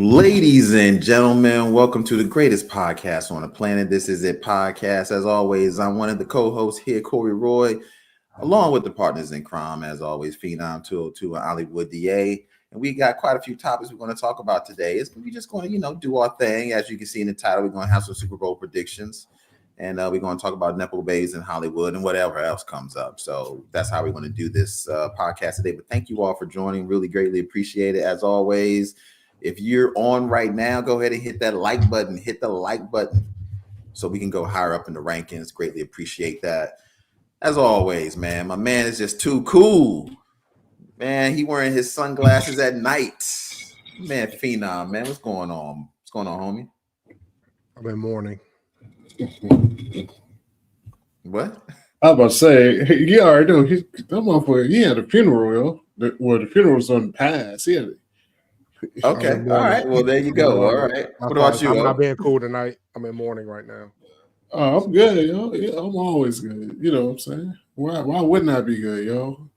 Ladies and gentlemen, welcome to the greatest podcast on the planet. This is It Podcast. As always, I'm one of the co-hosts here, Corey Roy, along with the partners in crime, as always, Phenom 202 and Hollywood DA. And we got quite a few topics we're going to talk about today. We're just going to, do our thing. As you can see in the title, we're going to have some Super Bowl predictions. And we're going to talk about Nepo bays in Hollywood and whatever else comes up. So that's how we're going to do this podcast today. But thank you all for joining. Really greatly appreciate it. As always, if you're on right now, go ahead and hit that like button. Hit the like button so we can go higher up in the rankings. Greatly appreciate that. As always, man, my man is just too cool. Man, he wearing his sunglasses at night. Man, Phenom, man, what's going on? What's going on, homie? I'm in mourning. What? I was about to say, he already know. That motherfucker, he had a funeral, yo. The funeral was on the pass. He had it. Okay. All right. Well, there you go. All right. What about you? I'm not being cool tonight. I'm in mourning right now. Oh, I'm good, yo. Yeah, I'm always good. You know what I'm saying? Why wouldn't I be good, yo?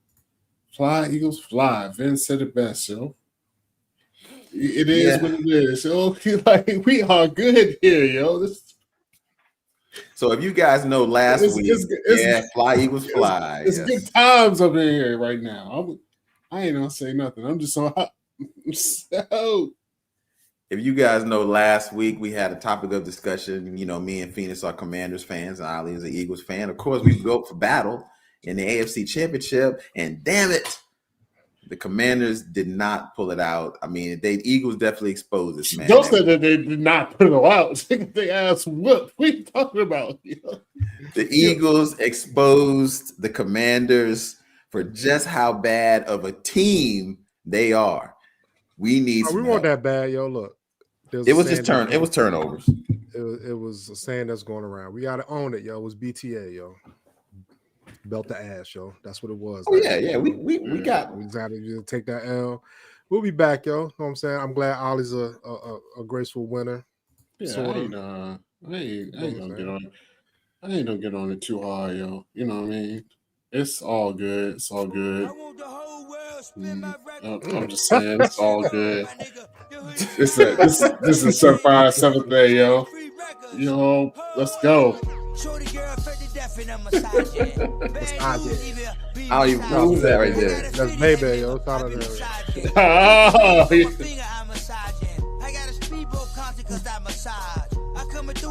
Fly, Eagles, fly. Vince said it best, yo. It is what it is, yo. Like, we are good here, yo. So if you guys know last week, fly Eagles fly. It's good times up in here right now. I ain't gonna say nothing. I'm just so hot. So, if you guys know last week we had a topic of discussion. Me and Phoenix are Commanders fans, and Ali is an Eagles fan. Of course, we go for battle in the AFC Championship, and damn it, the Commanders did not pull it out. I mean, Eagles definitely exposed this man. Don't say that they did not put it out. They asked, what are you talking about? The Eagles exposed the Commanders for just how bad of a team they are. We need. We weren't that bad, yo. Look, it was just It was turnovers. It was a saying that's going around. We got to own it, yo. It was BTA, yo. Belt the ass, yo. That's what it was. Oh yeah. We got. We decided to take that L. We'll be back, yo. You know what I'm saying? I'm glad Ollie's a graceful winner. Yeah, I ain't gonna get on it. I ain't gonna get on it too hard, yo. You know what I mean? It's all good. It's all good. I'm just saying, it's all good. This is Certified Seventh Day, yo. Yo, let's go. How you move that right there? That's baby, yo. It's out of there.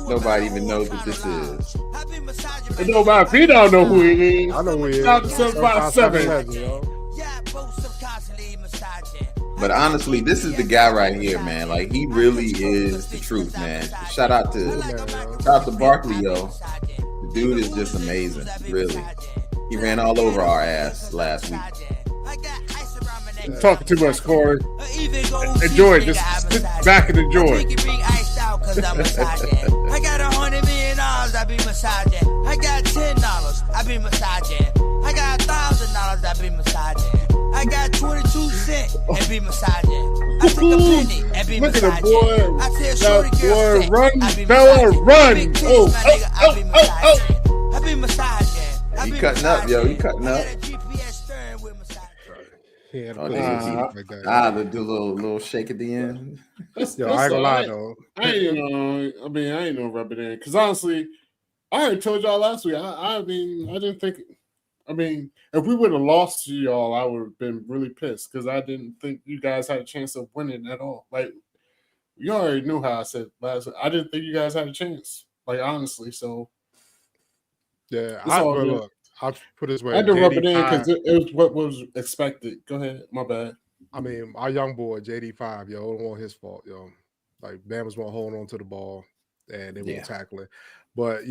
Nobody even knows what this is. And nobody, if he don't know who he is. I know who he is. Shout out to 757. But honestly, this is the guy right here, man. Like, he really is the truth, man. Shout out to Barkley, yo. The dude is just amazing, really. He ran all over our ass last week. You're talking too much, Corey. Enjoy it. Just sit back and enjoy. I got $100 million, I be massaging. I got $10, I be massaging. I got $1,000, I be massaging. I got 22 cents and be massaging. I take a penny and be Look massaging. at the boy. I tell shorty girl, Boy, run, I be fella, massaging. run. Big titties, my nigga, I be massaging. I be massaging. He cutting up, yo. He cutting up. The little shake at the end. Yo, I ain't gonna lie though. I ain't no rub it in. Because honestly, I already told y'all last week. I didn't think. I mean, if we would have lost to y'all, I would have been really pissed because I didn't think you guys had a chance of winning at all. Like, you already knew how I said last week. I didn't think you guys had a chance. Like, honestly, so yeah, I'll put it this way. I had to rub it in because it was what was expected. Go ahead, my bad. I mean, our young boy JD5, yo, it wasn't his fault, yo. Like, Bama's won't hold on to the ball and they won't tackle it. But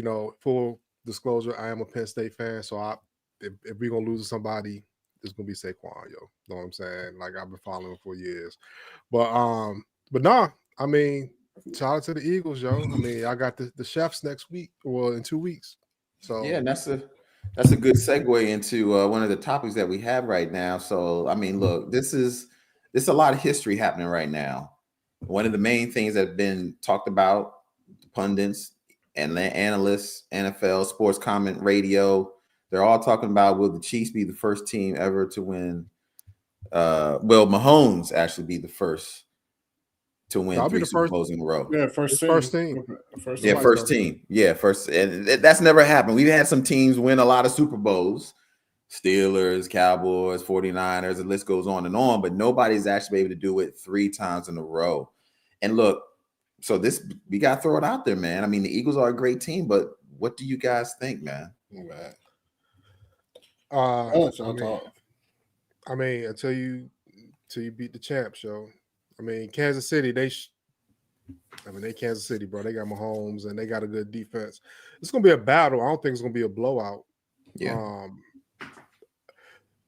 full disclosure, I am a Penn State fan, so if we're gonna lose to somebody, it's gonna be Saquon, yo. Know what I'm saying? Like, I've been following him for years. But nah, I mean, shout out to the Eagles, yo. I mean, I got the chefs next week, well, in 2 weeks. So yeah, and that's a good segue into one of the topics that we have right now. So, I mean, look, this is a lot of history happening right now. One of the main things that have been talked about, pundits and analysts, NFL, sports comment, radio, they're all talking about, will the Chiefs be the first team ever to win? Will Mahomes actually be the first to win That'll be 3 the Super first. Bowls in a row. Yeah, first team. First team. First Yeah, team. first team. Yeah, first. And that's never happened. We've had some teams win a lot of Super Bowls. Steelers, Cowboys, 49ers, the list goes on and on, but nobody's actually able to do it 3 times in a row. And look, so this, we got to throw it out there, man. I mean, the Eagles are a great team, but what do you guys think, man? I mean, until you beat the champs, yo. I mean, Kansas City, they Kansas City, bro. They got Mahomes and they got a good defense. It's gonna be a battle. I don't think it's gonna be a blowout. Yeah.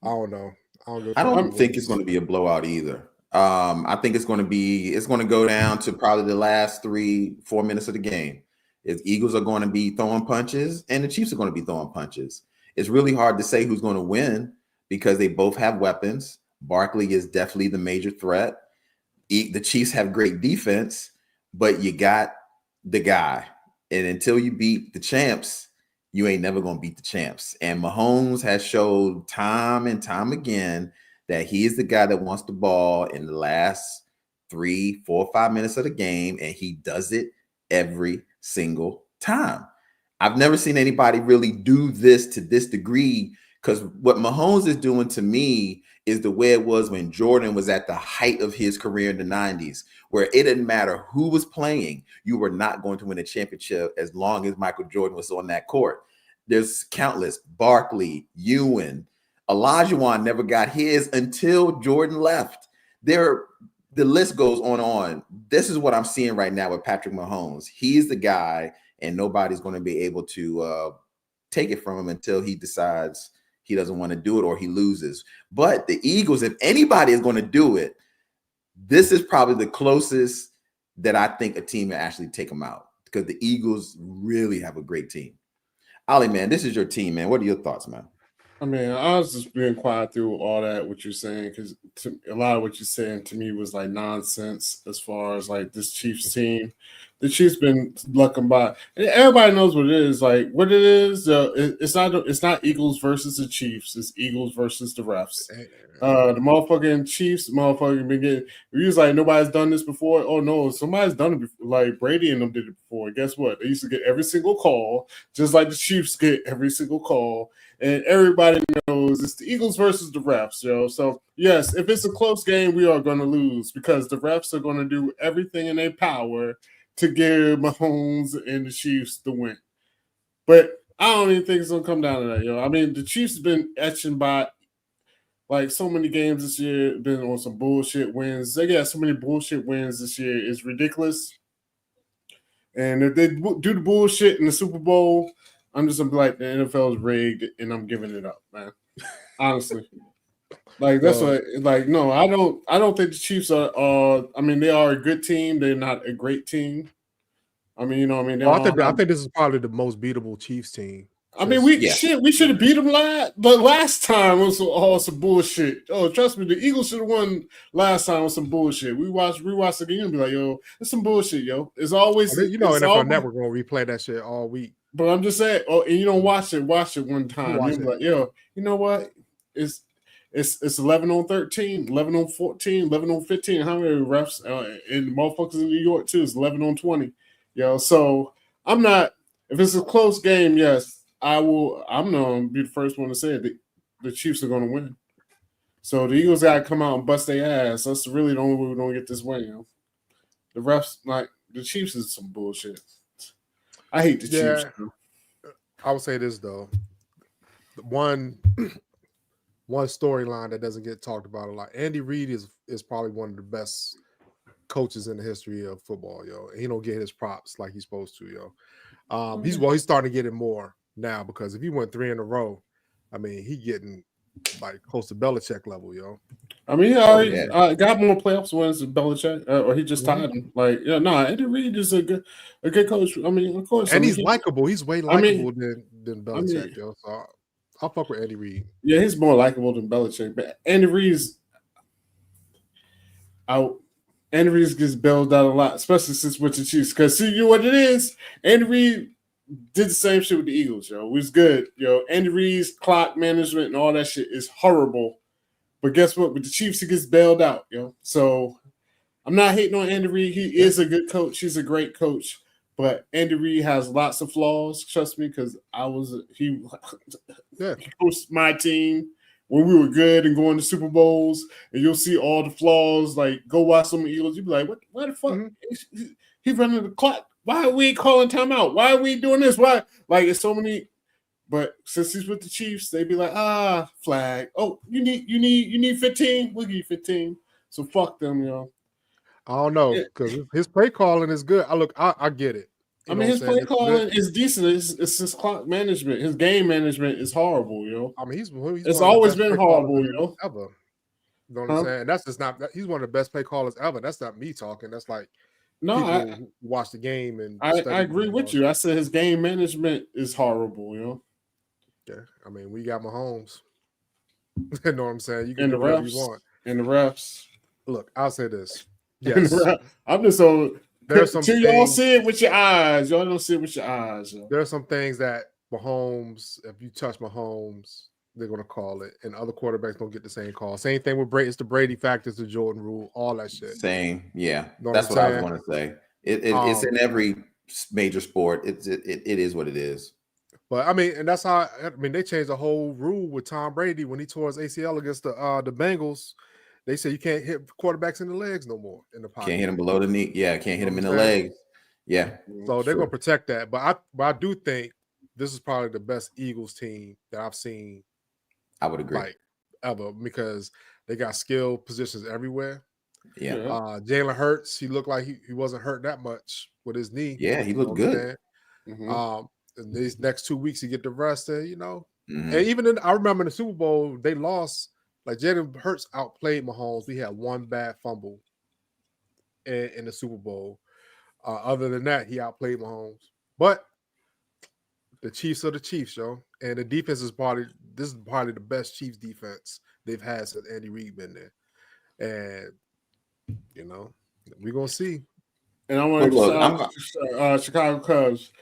I don't know. I don't think it's going to be a blowout either. I think it's going to go down to probably the last 3-4 minutes of the game. If Eagles are going to be throwing punches and the Chiefs are going to be throwing punches. It's really hard to say who's going to win because they both have weapons. Barkley is definitely the major threat. The Chiefs have great defense, but you got the guy. And until you beat the champs, you ain't never going to beat the champs. And Mahomes has showed time and time again that he is the guy that wants the ball in the last 3, 4, 5 minutes of the game, and he does it every single time. I've never seen anybody really do this to this degree, because what Mahomes is doing to me is the way it was when Jordan was at the height of his career in the 90s, where it didn't matter who was playing, you were not going to win a championship as long as Michael Jordan was on that court. There's countless. Barkley, Ewan, Olajuwon never got his until Jordan left. The list goes on and on. This is what I'm seeing right now with Patrick Mahomes. He's the guy, and nobody's going to be able to take it from him until he decides he doesn't want to do it or he loses. But the Eagles, if anybody is going to do it, this is probably the closest that I think a team will actually take them out, because the Eagles really have a great team. Ollie, man, this is your team, man. What are your thoughts, man? I mean, I was just being quiet through all that, what you're saying, because a lot of what you're saying to me was like nonsense as far as like this Chiefs team. The Chiefs been lucking by. And everybody knows what it is. Like what it is, it's not Eagles versus the Chiefs. It's Eagles versus the refs. The motherfucking Chiefs, been getting. We was like nobody's done this before. Oh no, somebody's done it before. Like Brady and them did it before. Guess what? They used to get every single call, just like the Chiefs get every single call. And everybody knows it's the Eagles versus the refs, yo. So, yes, if it's a close game, we are going to lose because the refs are going to do everything in their power to give Mahomes and the Chiefs the win. But I don't even think it's going to come down to that, yo. I mean, the Chiefs have been etching by like so many games this year, been on some bullshit wins. They got so many bullshit wins this year. It's ridiculous. And if they do the bullshit in the Super Bowl, I'm just gonna be like, the NFL is rigged, and I'm giving it up, man. Honestly, like that's what. Like, no, I don't think the Chiefs are. I mean, they are a good team. They're not a great team. I mean, you know, what I mean, I think this is probably the most beatable Chiefs team. I mean, we should have beat them last time was all some bullshit. Oh, trust me, the Eagles should have won last time with some bullshit. We rewatch the game and be like, yo, it's some bullshit, yo. It's always NFL Network gonna replay that shit all week. But I'm just saying, and you don't watch it one time. You're like, yo, you know what? It's 11 on 13, 11 on 14, 11 on 15. How many refs and motherfuckers in New York too? It's 11 on 20. Yo, so I'm not. If it's a close game, yes, I will. I'm gonna be the first one to say it. The Chiefs are gonna win. So the Eagles gotta come out and bust their ass. That's really the only way we're gonna get this win. Yo. The refs, like the Chiefs, is some bullshit. I hate the Chiefs. I would say this though. One storyline that doesn't get talked about a lot. Andy Reid is probably one of the best coaches in the history of football, yo. And he don't get his props like he's supposed to, yo. He's starting to get it more now, because if he went 3 in a row, I mean, he getting like close to Belichick level, yo. I mean, he already got more playoffs wins than Belichick, or he just tied him. Like, Andy Reid is a good coach. I mean, of course, and he's likable. He's way likable than Belichick, yo. So I'll fuck with Andy Reid. Yeah, he's more likable than Belichick, but Andy Reid's out. Andy Reid gets bailed out a lot, especially since with the Chiefs. Because see, you know what it is? Andy Reid did the same shit with the Eagles, yo. It was good, yo. Andy Reid's clock management and all that shit is horrible. But guess what? With the Chiefs, he gets bailed out, yo. So I'm not hating on Andy Reid. He is a good coach. He's a great coach. But Andy Reid has lots of flaws. Trust me, because he coached my team when we were good and going to Super Bowls, and you'll see all the flaws. Like, go watch some Eagles. You'll be like, what the fuck? Mm-hmm. He's running the clock. Why are we calling timeout? Why are we doing this? Why? Like, it's so many. But since he's with the Chiefs, they be like, flag. Oh, you need 15? We'll give you 15. So fuck them, yo. I don't know, because his play calling is good. I get it. I mean, his play calling is decent. It's his clock management. His game management is horrible, yo. I mean, it's always been horrible, yo. Ever. You know what I'm saying? That's just not. He's one of the best play callers ever. That's not me talking. That's like people who watch the game and. I agree with you. I said his game management is horrible, yo. Yeah, I mean, we got Mahomes. You know what I'm saying? You can do whatever you want. And the refs. Look, I'll say this. Yes, I'm just so. There's some things, y'all see it with your eyes. Y'all don't see it with your eyes. Yo. There are some things that Mahomes, if you touch Mahomes, they're gonna call it, and other quarterbacks don't get the same call. Same thing with Brady. It's the Brady factor, it's the Jordan rule, all that shit. Same, yeah. You know that's what I was going to say. It's in every major sport. It is what it is. But I mean, and that's how they changed the whole rule with Tom Brady when he tore his ACL against the Bengals. They say you can't hit quarterbacks in the legs no more in the pocket. Can't hit him below the knee. Yeah, can't hit him in the legs. Yeah. So they're gonna protect that. But I do think this is probably the best Eagles team that I've seen. I would agree. Like ever, because they got skill positions everywhere. Yeah. Jalen Hurts, he looked like he wasn't hurt that much with his knee. Yeah, he looked good. Mm-hmm. And these next 2 weeks, you get the rest, and and even I remember in the Super Bowl, they lost. Like Jalen Hurts outplayed Mahomes. We had one bad fumble in the Super Bowl. Other than that, he outplayed Mahomes. But the Chiefs are the Chiefs, yo. And the defense is probably the best Chiefs defense they've had since Andy Reid been there. And we're gonna see. And I want to Chicago Cubs.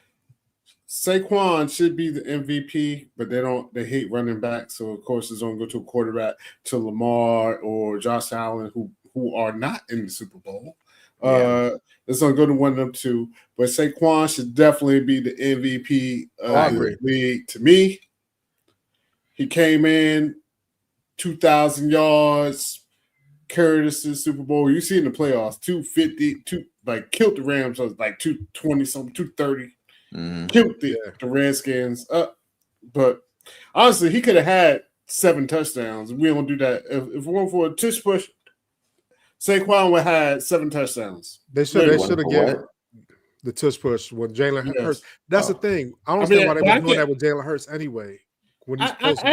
Saquon should be the MVP, but they hate running back. So of course it's gonna go to a quarterback, to Lamar or Josh Allen, who are not in the Super Bowl. It's gonna go to one of them two. But Saquon should definitely be the MVP of the league to me. He came in 2,000 yards, carried us to the Super Bowl. You see in the playoffs, 250, killed the Rams. I was like 220 something, 230. Killed the Redskins up, but honestly, he could have had 7 touchdowns. We don't do that. If we went for a tush push, Saquon would have had 7 touchdowns. They should have given the tush push when Jalen Hurts. That's the thing. I don't understand why they were doing that with Jalen Hurts anyway. When he's I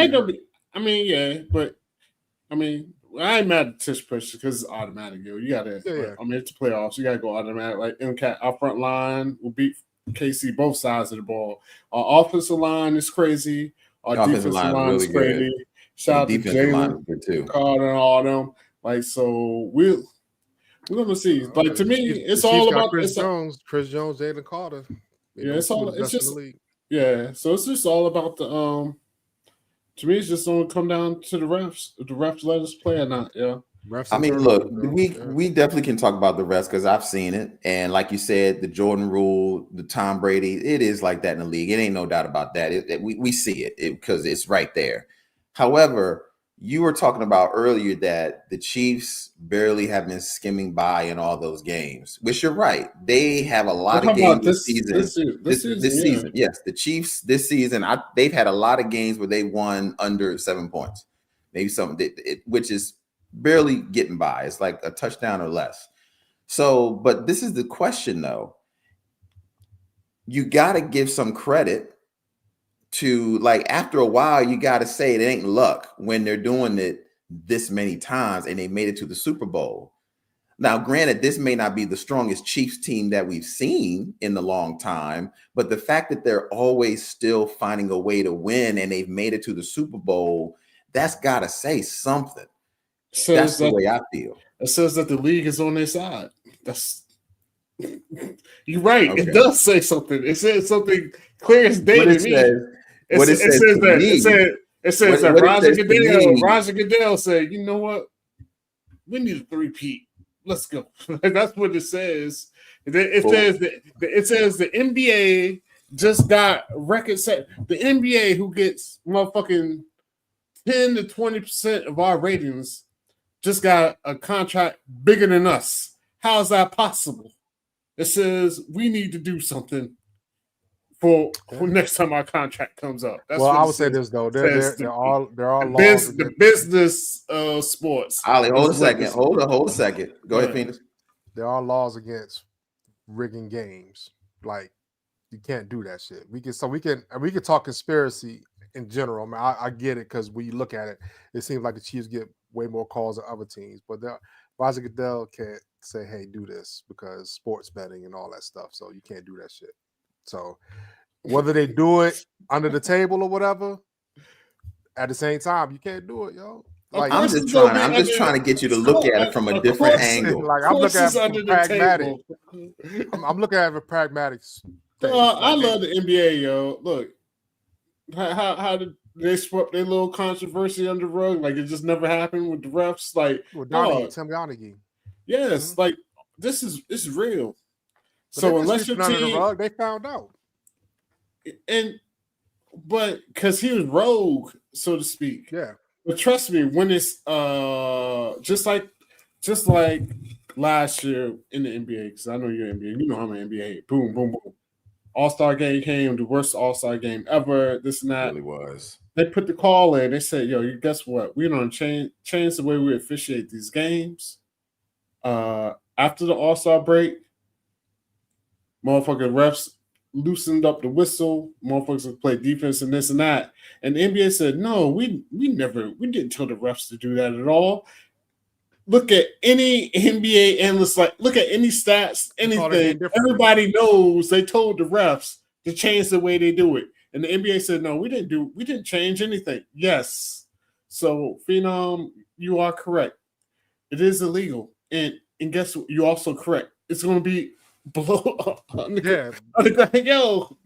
ain't mad at tush push because it's automatic. Yo, you gotta. It's the playoffs. You gotta go automatic. Like MCAT, our front line will beat KC both sides of the ball. Our offensive line is crazy. Our defensive line is crazy. Good. Shout out to Jalen Carter and all them. Like, so we're gonna see. Like, to me, it's all about Chris Jones, Jalen Carter. It's just So it's just all about the To me, it's just gonna come down to the refs. If the refs let us play or not, I mean, look, we definitely can talk about the rest because I've seen it. And like you said, the Jordan rule, the Tom Brady, it is like that in the league. It ain't no doubt about that. We see it because it's right there. However, you were talking about earlier that the Chiefs barely have been skimming by in all those games, which you're right. They have a lot of games this season. Yes, the Chiefs this season, they've had a lot of games where they won under 7 points. Maybe something, which is barely getting by. It's like a touchdown or less. So, but this is the question, though. You got to give some credit to, like, after a while, you got to say it ain't luck when they're doing it this many times and they made it to the Super Bowl. Now, granted, this may not be the strongest Chiefs team that we've seen in a long time, but the fact that they're always still finding a way to win and they've made it to the Super Bowl, that's got to say something. That's the way I feel. It says that the league is on their side. You're right. Okay. It does say something. It says something clear as day to me. It says that Roger Goodell said, you know what? We need a 3-peat. let's go. That's what it says. It says the NBA just got record set. The NBA, who gets motherfucking 10 to 20% of our ratings, just got a contract bigger than us. How is that possible? It says we need to do something for next time our contract comes up. That's I would say this though. There are laws. The business sports. Ollie, hold a second. Hold a second. Go ahead, Phoenix. There are laws against rigging games. Like you can't do that shit. We can talk conspiracy in general. I mean, I get it because when you look at it, it seems like the Chiefs get way more calls than other teams. But Roger Goodell can't say, "Hey, do this," because sports betting and all that stuff. So you can't do that shit. So whether they do it under the table or whatever, at the same time, you can't do it, yo. Like, I'm just trying to get you to look at it from a different angle. Like I'm looking at it pragmatic. I'm looking at it from pragmatic. I love the NBA, yo. Look, how did they swept their little controversy under the rug? Like it just never happened with the refs. Like Tim Donaghy. Yes, like this is real. But so unless your team, the rug, they found out, but because he was rogue, so to speak. Yeah. But trust me, when it's just like last year in the NBA, because I know you're NBA, you know I'm an NBA. Boom, boom, boom. All-Star game came, the worst All-Star game ever. This and that. It really was. They put the call in. They said, "Yo, you guess what? We're gonna change the way we officiate these games." After the All-Star break, motherfucking refs loosened up the whistle. Motherfuckers would play defense and this and that. And the NBA said, "No, we didn't tell the refs to do that at all." Look at any NBA analyst, look at any stats, anything. Everybody knows they told the refs to change the way they do it. And the NBA said, "No, we didn't change anything." Yes. So, Phenom, you are correct. It is illegal. And guess what? You're also correct. It's going to be below. Yo.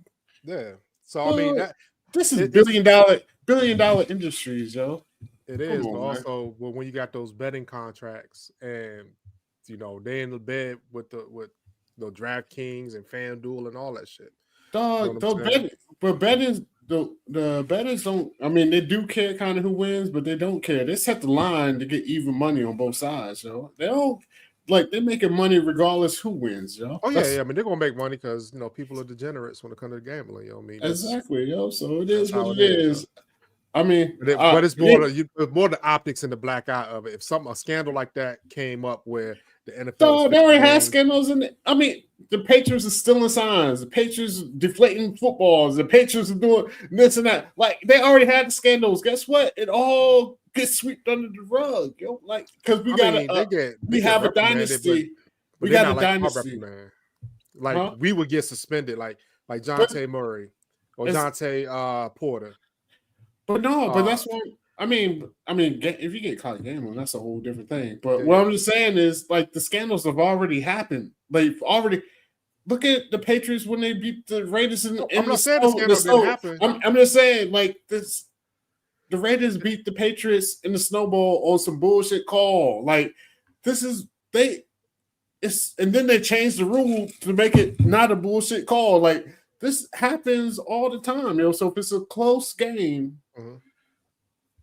Yeah. So, I mean, this is billion dollar industries, yo. It is, but also when you got those betting contracts and they in the bed with the DraftKings and FanDuel and all that shit. Dog, but the bettors don't. I mean, they do care kind of who wins, but they don't care. They set the line to get even money on both sides, yo. They don't they're making money regardless who wins, yo. Oh yeah. I mean, they're gonna make money because people are degenerates when it comes to gambling. I mean, exactly, yo. So it is what it is. I mean, but it's more the optics and the black eye of it. If a scandal like that came up where the NFL, they already had scandals in it. I mean, the Patriots are stealing signs. The Patriots deflating footballs. The Patriots are doing this and that. Like they already had the scandals. Guess what? It all gets swept under the rug, yo. Like because we have a dynasty. We got a dynasty. Like we would get suspended, like Jonte Murray or Jonte Porter. But that's what I mean. If you get caught gambling, that's a whole different thing. But what I'm just saying is, like, the scandals have already happened. They've already look at the Patriots when they beat the Raiders in I'm not saying the scandals didn't happen. I'm just saying, like, this. The Raiders beat the Patriots in the snowball on some bullshit call. Like, and then they changed the rule to make it not a bullshit call. Like, this happens all the time, yo. So if it's a close game,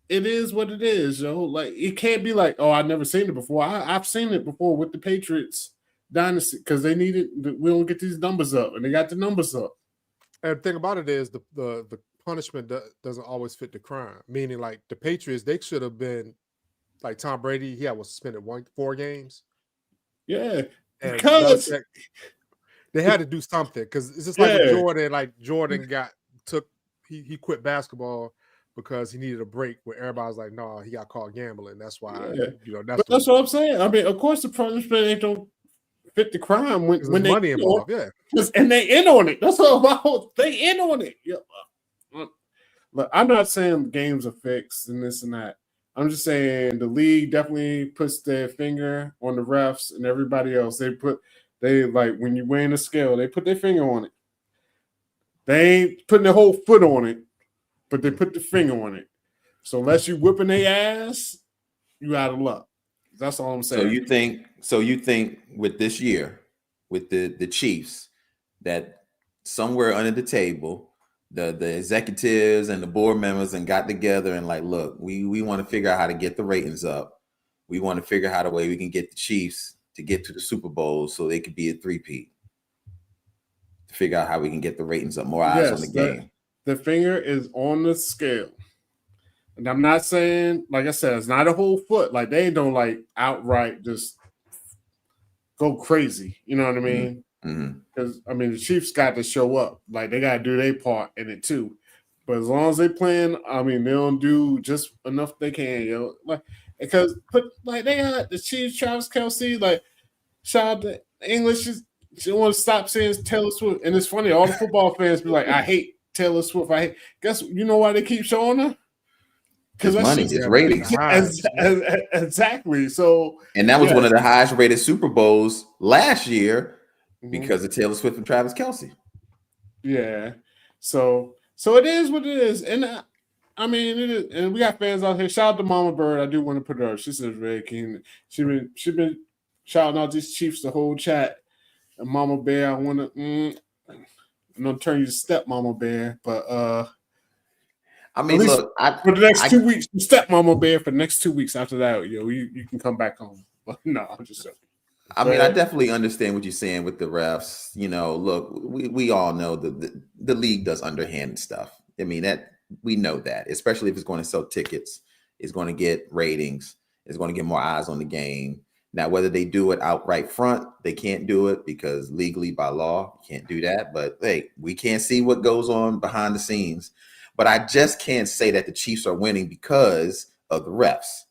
it is what it is, yo. Like it can't be like, oh, I've never seen it before. I've seen it before with the Patriots dynasty because they needed. We don't get these numbers up, and they got the numbers up. And the thing about it is the punishment doesn't always fit the crime. Meaning, like the Patriots, they should have been like Tom Brady. He was suspended 4 games. Yeah, and because they had to do something because it's just like with Jordan. Like Jordan he quit basketball because he needed a break. Where everybody's like, "No, he got caught gambling." That's why that's what I'm saying. I mean, of course, the punishment ain't don't fit the crime when they money involved. And they in on it. That's all about. They in on it. Yeah. Look, I'm not saying games are fixed and this and that. I'm just saying the league definitely puts their finger on the refs and everybody else. They like when you weigh in the scale, they put their finger on it. They ain't putting their whole foot on it, but they put the finger on it. So unless you whipping their ass, you out of luck. That's all I'm saying. So you think with this year, with the Chiefs, that somewhere under the table, the executives and the board members and got together and like, look, we want to figure out how to get the ratings up. We want to figure out a way we can get the Chiefs to get to the Super Bowl so they could be a three-peat. To figure out how we can get the ratings up, more eyes on the game. The finger is on the scale. And I'm not saying, like I said, it's not a whole foot. Like they don't like outright just go crazy. You know what I mean? Because I mean the Chiefs got to show up. Like they got to do their part in it too. But as long as they playing, I mean they don't do just enough they can, yo. Like because they got the Chiefs, Travis Kelce, like shout out to English. She don't want to stop saying Taylor Swift, and it's funny. All the football fans be like, "I hate Taylor Swift." Guess you know why they keep showing her? Because money, it's ratings. Exactly. So, and that was one of the highest rated Super Bowls last year because of Taylor Swift and Travis Kelce. Yeah. So it is what it is, and I mean it is. And we got fans out here. Shout out to Mama Bird. I do want to put her up. She says very keen. She been shouting out these Chiefs the whole chat. And Mama Bear, I want to. I'm gonna turn you to step Mama Bear, but I mean, look, for the next 2 weeks, step Mama Bear for the next 2 weeks. After that, you can come back home. But no, I'm just joking. I mean, I definitely understand what you're saying with the refs. You know, look, we all know the league does underhand stuff. I mean, that we know that, especially if it's going to sell tickets, it's going to get ratings, it's going to get more eyes on the game. Now, whether they do it outright front, they can't do it because legally by law, you can't do that. But hey, we can't see what goes on behind the scenes. But I just can't say that the Chiefs are winning because of the refs.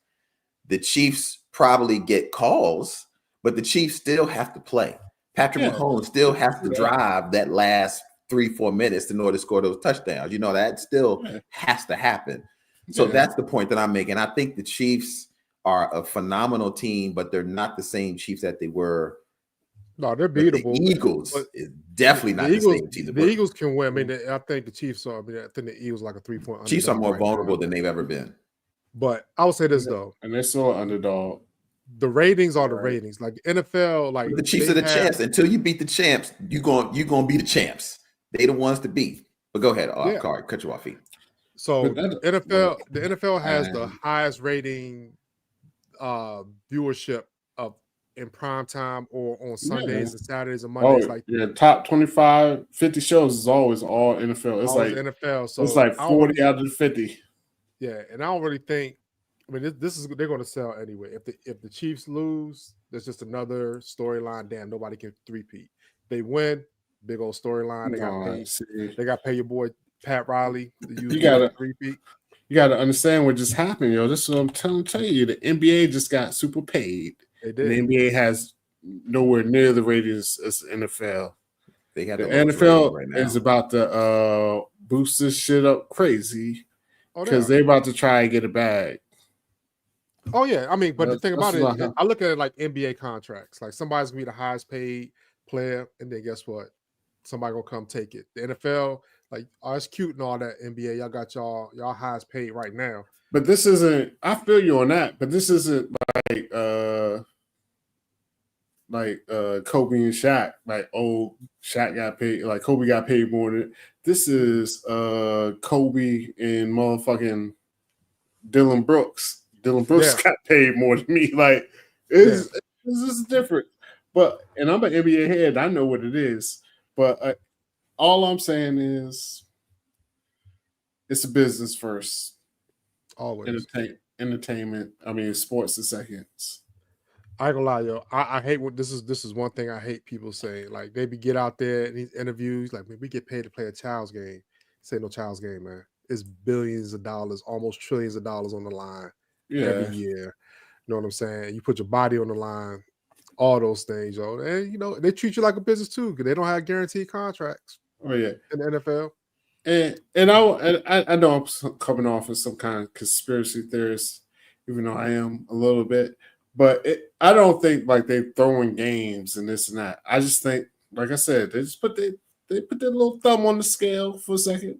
The Chiefs probably get calls, but the Chiefs still have to play. Patrick Mahomes still has to drive that last 3-4 minutes in order to score those touchdowns. You know, that still has to happen. So that's the point that I'm making. I think the Chiefs are a phenomenal team, but they're not the same Chiefs that they were. No, they're beatable. The Eagles is definitely not the same team. The Eagles can win. I mean, I think the Chiefs are. I mean, I think the Eagles are like a 3-point underdog. Chiefs are more vulnerable than they've ever been. But I will say this though, and they're still an underdog. The ratings are the ratings. Like NFL, like but the Chiefs are the champs. Until you beat the champs, you're gonna be the champs. They the ones to beat. But go ahead, Card, cut you off feet. So the NFL has the highest rating viewership of in prime time or on Sundays and Saturdays and Mondays. Top 25, 50 shows is always all NFL. It's always like NFL. So it's like 40 out of the 50. Yeah, and I don't really think. I mean, this is they're going to sell anyway. If the Chiefs lose, there's just another storyline. Damn, nobody can three-peat. They win, big old storyline. They got to pay your boy Pat Riley. You got to understand what just happened, yo. This is what I'm telling you. The NBA just got super paid. They did. The NBA has nowhere near the ratings as the NFL. They got the NFL right now. Is about to boost this shit up crazy because they're about to try and get a bag. Oh yeah, I mean, but the thing about it, I look at it like NBA contracts. Like somebody's gonna be the highest paid player, and then guess what? Somebody gonna come take it. The NFL, like, it's cute and all that. NBA, y'all got y'all highest paid right now. But this isn't. I feel you on that. But this isn't like Kobe and Shaq. Like, Shaq got paid. Like Kobe got paid more than. This is Kobe and motherfucking Dylan Brooks. Dylan Brooks got paid more than me. Like, this is different. But, and I'm an NBA head. I know what it is. But all I'm saying is it's a business first. Always. Entertainment. I mean, sports the seconds. I ain't gonna lie, yo. I hate what this is one thing I hate people saying. Like, they get out there in these interviews, like, we get paid to play a child's game. This ain't no child's game, man. It's billions of dollars, almost trillions of dollars on the line. Every year, you know what I'm saying? You put your body on the line, all those things, yo. And you know, they treat you like a business too, because they don't have guaranteed contracts. Oh yeah, in the NFL. And I know I'm coming off as some kind of conspiracy theorist, even though I am a little bit. But I don't think like they throwing games and this and that. I just think, like I said, they just put their little thumb on the scale for a second.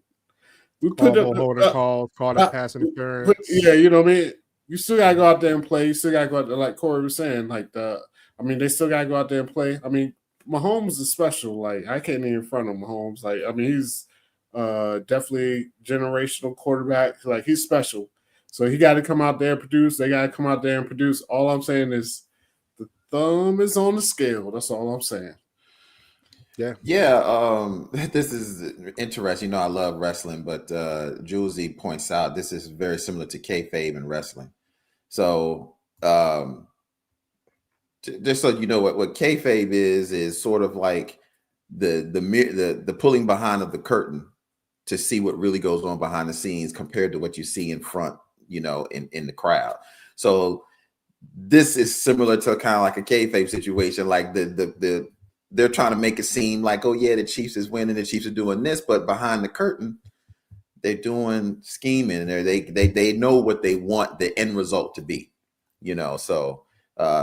We put holding calls, call that pass interference. You know what I mean. you still gotta go out there and play. You still gotta go out there, like Corey was saying. They still gotta go out there and play. I mean, Mahomes is special. Like, I can't even front on Mahomes. Like, I mean, he's definitely generational quarterback. Like, he's special. So he got to come out there and produce. They got to come out there and produce. All I'm saying is the thumb is on the scale. That's all I'm saying. Yeah. This is interesting. I love wrestling, but Julesy points out this is very similar to kayfabe in wrestling. So just so you know what kayfabe is sort of like the pulling behind of the curtain to see what really goes on behind the scenes compared to what you see in front, in the crowd. So this is similar to kind of like a kayfabe situation, like they're trying to make it seem like, oh yeah, the Chiefs is winning, the Chiefs are doing this, but behind the curtain, they're doing scheming. They know what they want the end result to be, So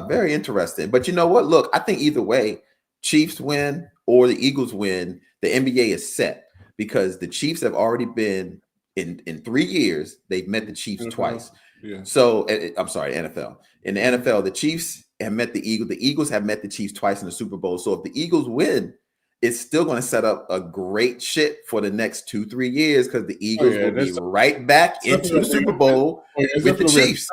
very interesting. But you know what? Look, I think either way, Chiefs win or the Eagles win, the NBA is set because the Chiefs have already been in 3 years. They've met the Chiefs NFL. twice. Yeah. So I'm sorry, NFL. In the NFL, the Chiefs have met the Eagles. The Eagles have met the Chiefs twice in the Super Bowl. So if the Eagles win, it's still going to set up a great shit for the next 2-3 years because the Eagles will be right back into the Super Bowl with the Chiefs.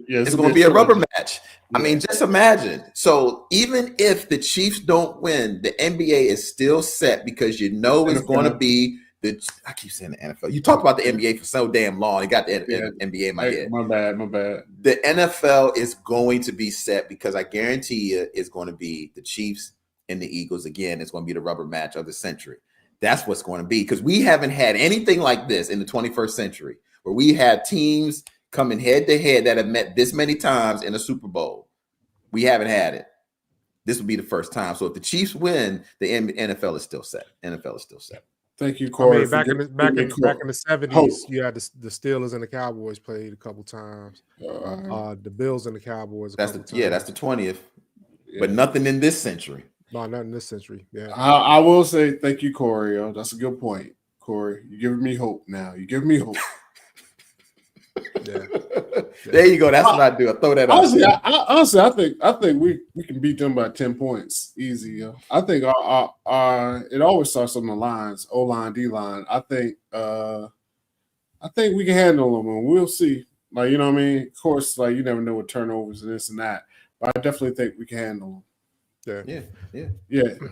It's going to be a rubber match. Yeah. I mean, just imagine. So even if the Chiefs don't win, the NBA is still set because it's going to be I keep saying the NFL. You talked about the NBA for so damn long. You got the NBA in my head. My bad. The NFL is going to be set because I guarantee you it's going to be the Chiefs and the Eagles again. It's going to be the rubber match of the century. That's what's going to be because we haven't had anything like this in the 21st century where we have teams coming head to head that have met this many times in a Super Bowl. We haven't had it. This will be the first time. So if the Chiefs win, the NFL is still set. NFL is still set. Thank you, Corey. Back in the 70s, you had the Steelers and the Cowboys played a couple times. The Bills and the Cowboys. That's the 20th. Yeah. But nothing in this century. No, not in this century. Yeah. I will say thank you, Corey. That's a good point, Corey. You're giving me hope now. You give me hope. Yeah. There you go. That's what I do. I throw that out. Honestly, I think we can beat them by 10 points easy. Yo. I think our it always starts on the lines, O-line, D-line. I think we can handle them, and we'll see. Like, you know what I mean? Of course, like you never know with turnovers and this and that, but I definitely think we can handle them. Yeah.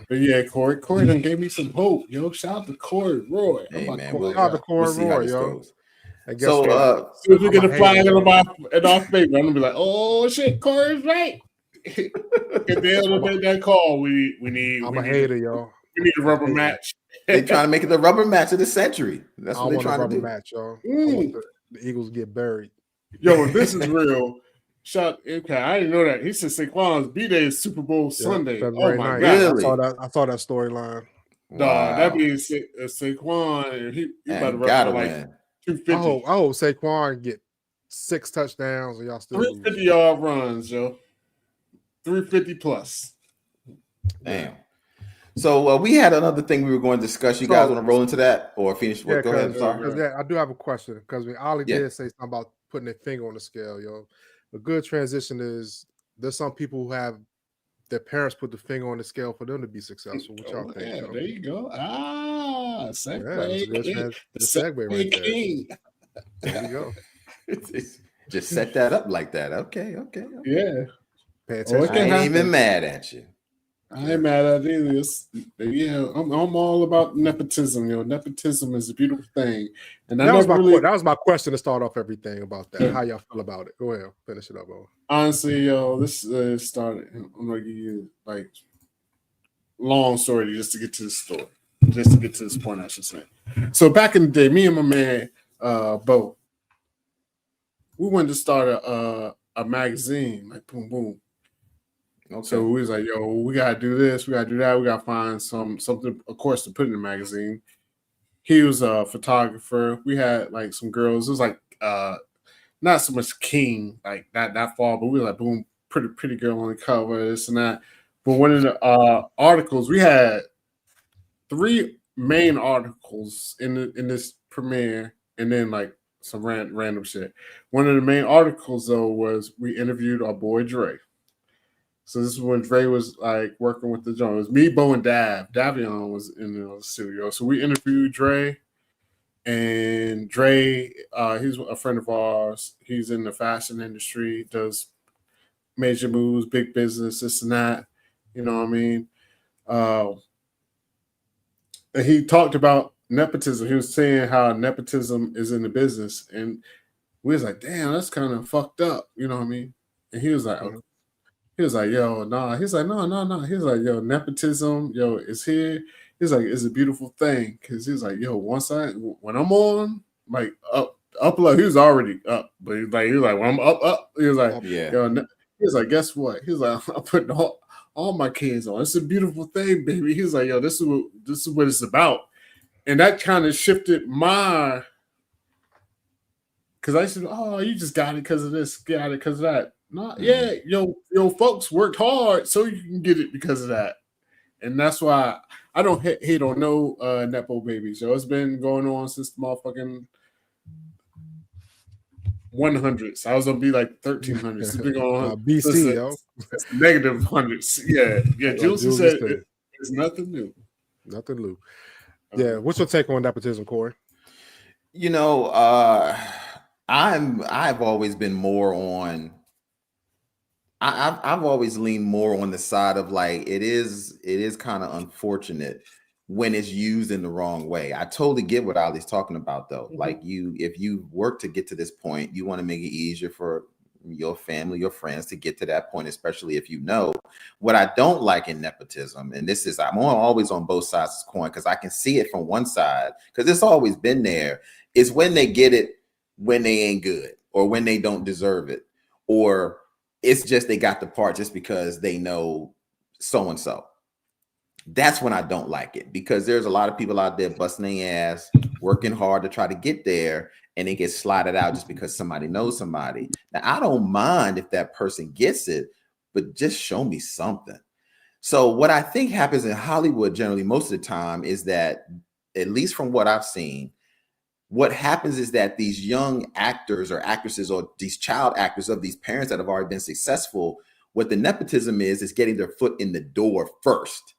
But yeah, Corey done gave me some hope. Yo, shout out to Corey Roy. Hey, man, shout out to Corey Roy, yo. So as soon as we get a flag in our favor, I'm gonna be like, "Oh shit, Corey's right." If they ever make that call, we need. I'm a hater, yo. We need a rubber match. They're trying to make it the rubber match of the century. That's what they're trying to do. Match, yo. I want the Eagles get buried. Yo, if this is real. Okay, I didn't know that. He said Saquon's B-Day is Super Bowl Sunday. February my 9th. God! I saw that storyline. Wow. That means Saquon. He about to run like 250. I hope Saquon get 6 touchdowns and y'all still 350-yard runs, yo. 350 plus. Damn. So we had another thing we were going to discuss. You guys want to roll into that or finish? Yeah, go ahead. Sorry. I do have a question because Ollie did say something about putting their finger on the scale, yo. A good transition is there's some people who have their parents put the finger on the scale for them to be successful. What y'all think? Yeah, there you go. Segue. The segue right there. There you go. Just set that up like that. Okay. Yeah. Pay attention. I ain't even mad at you. I ain't mad at either. Yeah, I'm all about nepotism. Yo, nepotism is a beautiful thing, and that was my question to start off everything about that. How y'all feel about it? Go ahead, finish it up. Honestly, yo, this started. I'm gonna give you like long story just to get to the story, just to get to this point. I should say. So back in the day, me and my man Bo, we wanted to start a magazine, like boom boom. Okay. So we was like, yo, we gotta do this, we gotta do that, we gotta find something, of course, to put in the magazine. He was a photographer. We had like some girls. It was like not so much king, like that far, but we were like, boom, pretty girl on the cover, this and that. But one of the articles, we had 3 main articles in this premiere, and then like some random shit. One of the main articles though was we interviewed our boy Dre. So this is when Dre was like working with the joint. It was me, Bo, and Davion was in the studio. So we interviewed Dre, and Dre, he's a friend of ours. He's in the fashion industry, does major moves, big business, this and that. You know what I mean? And he talked about nepotism. He was saying how nepotism is in the business, and we was like, "Damn, that's kind of fucked up." You know what I mean? And he was like, Mhm. He was like, yo, nah. He's like, no. He's like, yo, nepotism, yo, is here. He's like, it's a beautiful thing. Cause he's like, yo, when I'm on, like up low, he was already up. But he was like, when I'm up, he was like, Yeah. yo, he was like, guess what? He was like, I'm putting all my kids on. It's a beautiful thing, baby. He's like, yo, this is what it's about. And that kind of shifted my, because I said, oh, you just got it because of this, got it because of that. Yeah, yo, folks worked hard so you can get it because of that, and that's why I don't hate on no nepo babies. Yo, it's been going on since the motherfucking 100s. I was gonna be like 1300s. It's been going on BC, yo. It's negative hundreds. Yeah. Jules said it's nothing new. Nothing new. Yeah. What's your take on nepotism, Corey? You know, I've always been more on. I've always leaned more on the side of like it is kind of unfortunate when it's used in the wrong way. I totally get what Ali's talking about though. Mm-hmm. Like if you work to get to this point, you want to make it easier for your family, your friends to get to that point, especially if you know. What I don't like in nepotism, and this is I'm always on both sides of the coin because I can see it from one side because it's always been there, is when they get it when they ain't good or when they don't deserve it, or it's just they got the part just because they know so and so. That's when I don't like it, because there's a lot of people out there busting their ass, working hard to try to get there, and they get slotted out just because somebody knows somebody. Now, I don't mind if that person gets it, but just show me something. So what I think happens in Hollywood generally most of the time is that, at least from what I've seen, what happens is that these young actors or actresses or these child actors of these parents that have already been successful, what the nepotism is getting their foot in the door first.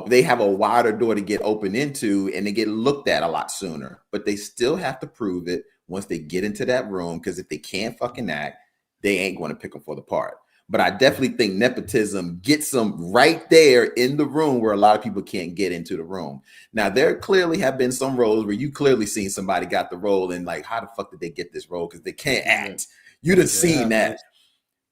They have a wider door to get open into, and they get looked at a lot sooner, but they still have to prove it once they get into that room, because if they can't fucking act, they ain't going to pick them for the part. But I definitely think nepotism gets them right there in the room where a lot of people can't get into the room. Now, there clearly have been some roles where you clearly seen somebody got the role and like, how the fuck did they get this role? Because they can't act. You'd have seen that.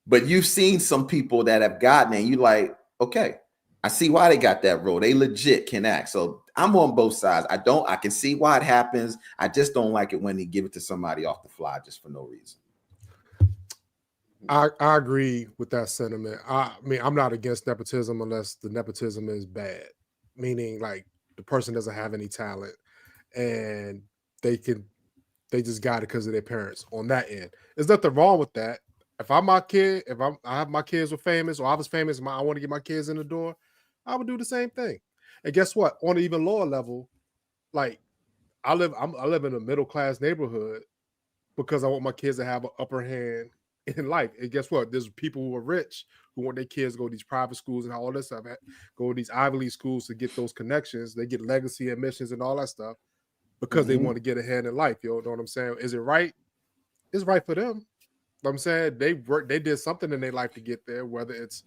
But you've seen some people that have gotten it and you like, okay, I see why they got that role. They legit can act. So I'm on both sides. I can see why it happens. I just don't like it when they give it to somebody off the fly just for no reason. I agree with that sentiment. I mean, I'm not against nepotism unless the nepotism is bad, meaning like the person doesn't have any talent and they just got it because of their parents. On that end, there's nothing wrong with that. If I'm my kid, I have my kids were famous, or I was famous, I want to get my kids in the door, I would do the same thing. And guess what? On an even lower level, like I live in a middle class neighborhood because I want my kids to have an upper hand in life. And guess what? There's people who are rich who want their kids to go to these private schools and all this stuff, go to these Ivy League schools to get those connections. They get legacy admissions and all that stuff because they want to get ahead in life. You know what I'm saying? Is it right? It's right for them. You know what I'm saying they did something in their life to get there, whether it's,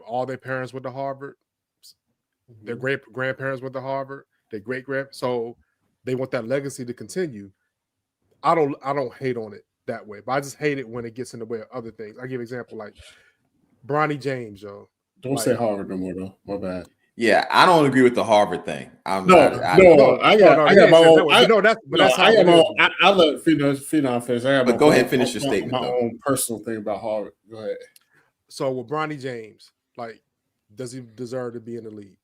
all their parents went to Harvard, their great grandparents went to Harvard, their great grand, so they want that legacy to continue. I don't hate on it that way, but I just hate it when it gets in the way of other things. I give an example like Bronny James, yo. Don't say Harvard no more though. My bad. Yeah, I don't agree with the Harvard thing. I got my own. I let Phenom finish. But go ahead and finish your statement. My own personal thing about Harvard. Go ahead. So with Bronny James, like, does he deserve to be in the league?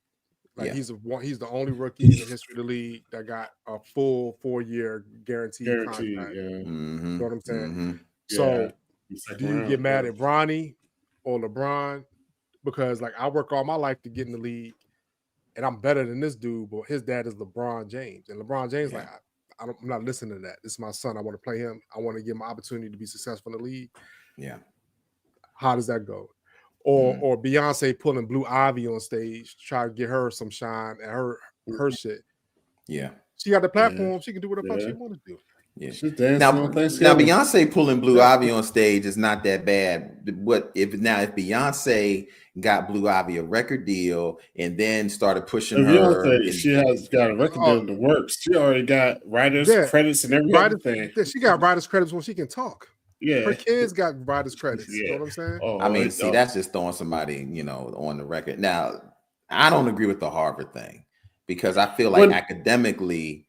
Like he's the only rookie in the history of the league that got a full 4-year guaranteed contract. Yeah. You know what I'm saying? Mm-hmm. So do you get mad at Bronny or LeBron? Because like I work all my life to get in the league and I'm better than this dude, but his dad is LeBron James. And LeBron James, like, I'm not listening to that. This is my son. I want to play him. I want to give him an opportunity to be successful in the league. Yeah. How does that go? Or Beyonce pulling Blue Ivy on stage, try to get her some shine and her shit. Yeah. She got the platform. She can do what the fuck she want to do. Yeah. She's dancing Now on Thanksgiving. Beyonce pulling Blue Ivy on stage is not that bad. If Beyonce got Blue Ivy a record deal and then started pushing her, she has got a record deal in the works. She already got writers credits and everything. She got writers credits when she can talk. Yeah, her kids got writers credits. You know what I'm saying? I mean, that's just throwing somebody, on the record. Now, I don't agree with the Harvard thing because I feel like academically,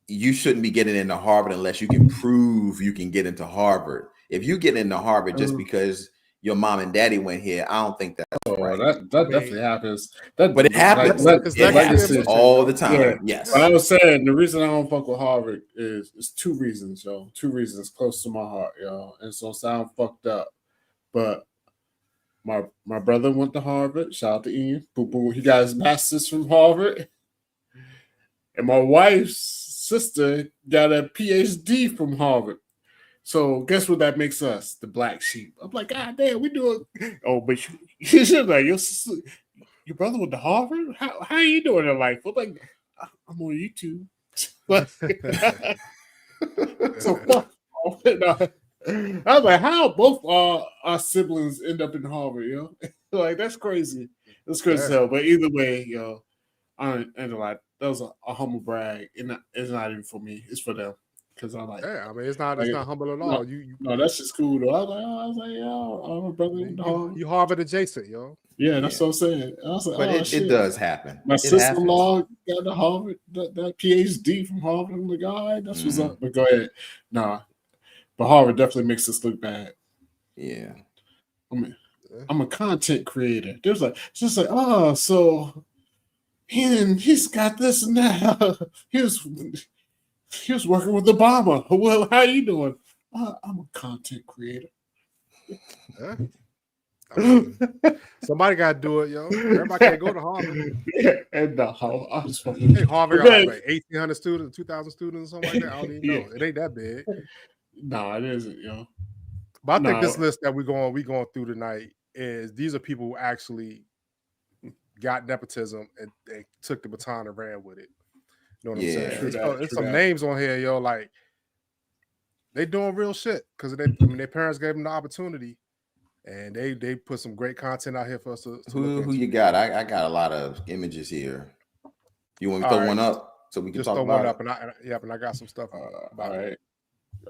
you shouldn't be getting into Harvard unless you can prove you can get into Harvard. If you get into Harvard just because your mom and daddy went here, I don't think that's right. That definitely happens. But it happens. It happens all the time. Yeah. Yes. But I was saying the reason I don't fuck with Harvard is two reasons, yo. Two reasons close to my heart, yo. And so sound fucked up. But my brother went to Harvard. Shout out to Ian. Boo boo. He got his master's from Harvard. And my wife's sister got a PhD from Harvard. So guess what that makes us? The black sheep. I'm like, God damn, we doing. Oh, but she's like, your brother went to Harvard? How are you doing in life? I'm like, I'm on YouTube. So fuck off. I was like, how both our siblings end up in Harvard, yo? Like, that's crazy. That's crazy as hell. But either way, yo, I ain't a lot. That was a humble brag. It's not even for me. It's for them. Because I'm like, I mean, it's not humble at all. No, that's just cool though. I was like, yo, my brother, you Harvard adjacent, yo. Yeah, that's what I'm saying. I was like, but it does happen. My sister-in-law got the Harvard, that PhD from Harvard. I'm like, all right, that's what's up. But go ahead. Nah, but Harvard definitely makes us look bad. Yeah. I'm a content creator. There's like, it's just like, oh, so he's got this and that. He was working with Obama. Well, how you doing? I'm a content creator. Yeah. I mean, somebody got to do it, yo. Everybody can't go to Harvard. Yeah, and I was fucking. Hey, Harvard got like 1,800 students, 2,000 students, something like that. I don't even know. It ain't that big. No, it isn't, yo. But I think this list that we going through tonight is these are people who actually got nepotism and they took the baton and ran with it. You know what I'm saying? There's some names on here, yo. Like they doing real shit because their parents gave them the opportunity, and they put some great content out here for us to who you got? I got a lot of images here. You want me to throw one up so we can talk about it? And I got some stuff about it.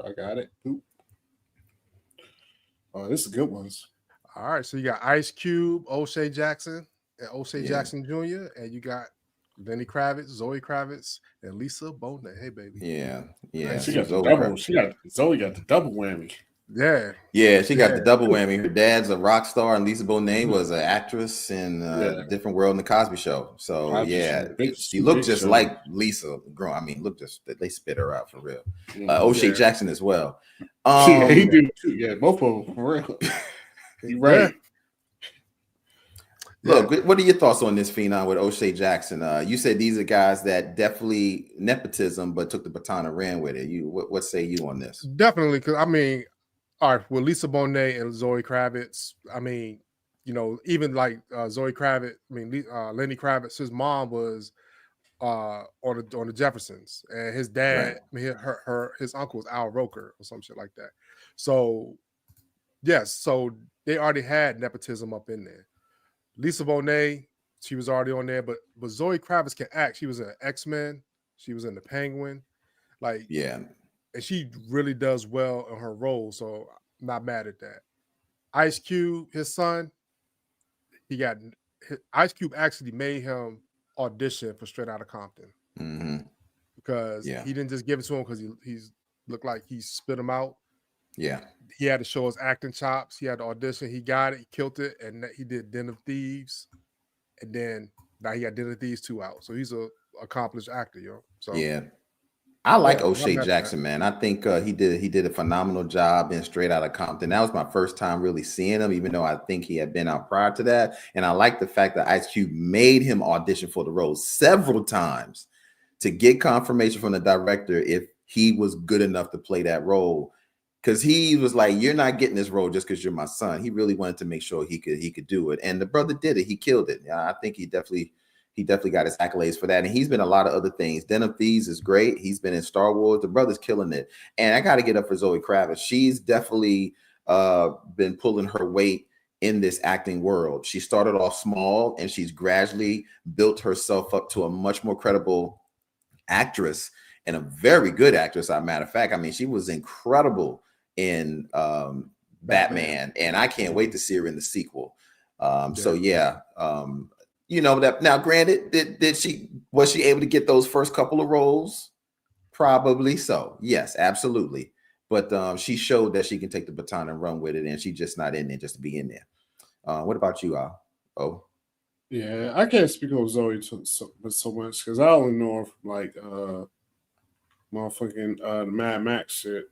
I got it. Oop. Oh, this is good ones. All right, so you got Ice Cube, O'Shea Jackson, and O'Shea Jackson Jr., and you got Lenny Kravitz, Zoe Kravitz, and Lisa Bonet. Hey, baby. Yeah. She got the double. Zoe got the double whammy. Yeah, she got the double whammy. Her dad's a rock star, and Lisa Bonet was an actress in Different World in the Cosby Show. So she looked just like Lisa. Look, they spit her out for real. O'Shea Jackson as well. He did too. Yeah, both of them for real. You're right. Look, what are your thoughts on this phenom with O'Shea Jackson? You said these are guys that definitely nepotism, but took the baton and ran with it. What say you on this? Definitely, because all right, with Lisa Bonet and Zoe Kravitz, even like Zoe Kravitz, Lenny Kravitz, his mom was on the Jeffersons, and his dad, his uncle was Al Roker or some shit like that. So yes, so they already had nepotism up in there. Lisa Bonet, she was already on there, but Zoe Kravitz can act. She was in X-Men. She was in The Penguin. And she really does well in her role, so I'm not mad at that. Ice Cube, his son, Ice Cube actually made him audition for Straight Outta Compton because he didn't just give it to him because he's looked like he spit him out. Yeah, he had to show his acting chops. He had to audition. He got it. He killed it, and he did Den of Thieves, and then now he got Den of Thieves 2 out. So he's a accomplished actor, yo. So I like O'Shea Jackson, man. I think he did a phenomenal job in Straight Outta Compton. That was my first time really seeing him, even though I think he had been out prior to that. And I like the fact that Ice Cube made him audition for the role several times to get confirmation from the director if he was good enough to play that role. Because he was like, you're not getting this role just because you're my son. He really wanted to make sure he could do it. And the brother did it. He killed it. I think he definitely got his accolades for that. And he's been a lot of other things. Den of Thieves is great. He's been in Star Wars. The brother's killing it. And I got to get up for Zoe Kravitz. She's definitely been pulling her weight in this acting world. She started off small and she's gradually built herself up to a much more credible actress and a very good actress. As a matter of fact, I mean, she was incredible in Batman, and I can't wait to see her in the sequel. So yeah, you know that. Now, granted, was she able to get those first couple of roles? Probably so. Yes, absolutely. But she showed that she can take the baton and run with it, and she's just not in there just to be in there. What about you, Al? Oh, yeah, I can't speak on Zoe so much because I only know her from like motherfucking the Mad Max shit.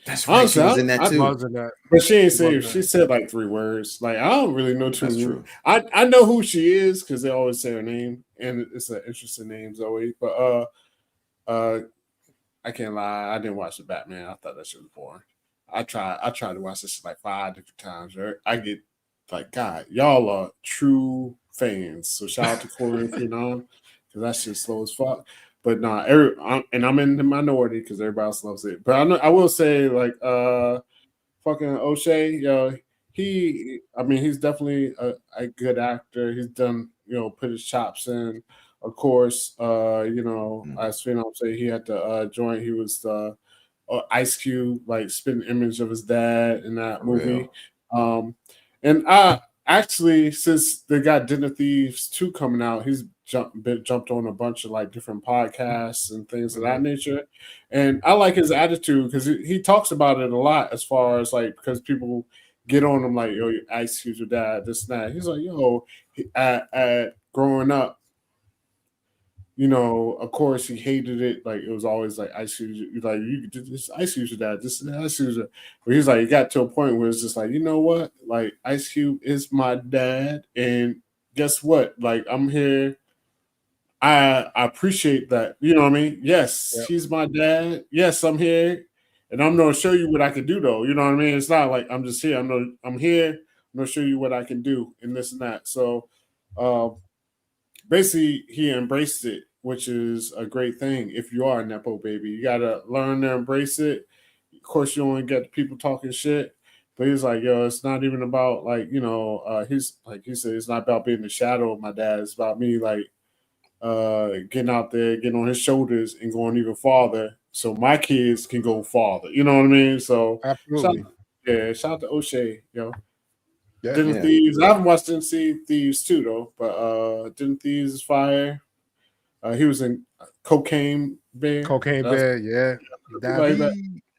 That's right. Honestly, she was in that too. But she ain't say she said like 3 words. Like I don't really know too. That's true. I know who she is because they always say her name, and it's an interesting name, Zoe. But I can't lie, I didn't watch the Batman. I thought that shit was boring. I tried to watch this shit like 5 different times. Right? I get like, God, y'all are true fans. So shout out to Corey and Phenom because that shit's slow as fuck. But nah, I'm in the minority because everybody else loves it. But I will say, like, fucking O'Shea, yo, he's definitely a good actor. He's done, put his chops in. Of course, as Phenom say, he had to join. He was the Ice Cube, like, spitting image of his dad in that movie. And I actually, since they got Den of Thieves 2 coming out, he's jumped on a bunch of like different podcasts and things of that nature. And I like his attitude because he talks about it a lot as far as like, because people get on him like, yo, Ice Cube's your dad, this and that. He's like, yo, growing up, of course he hated it. Like it was always like Ice Cube, like you this Ice Cube's your dad, this Ice Cube's. But he's like, he got to a point where it's just like, you know what? Like Ice Cube is my dad, and guess what? Like I'm here. I appreciate that. You know what I mean? Yes, he's my dad. Yes, I'm here, and I'm gonna show you what I can do. Though, you know what I mean? It's not like I'm just here. I'm here. I'm gonna show you what I can do, and this and that. So, basically, he embraced it, which is a great thing. If you are a Nepo baby, you gotta learn to embrace it. Of course, you only get people talking shit, but he's like, yo, it's not even about like he's like he said, it's not about being the shadow of my dad. It's about me like getting out there, getting on his shoulders, and going even farther, so my kids can go farther. You know what I mean? So absolutely, shout out to O'Shea, yo. Yeah, Den of Thieves. I haven't watched Den of Thieves 2 though, but Den of Thieves is fire. He was in Cocaine Bear. Yeah.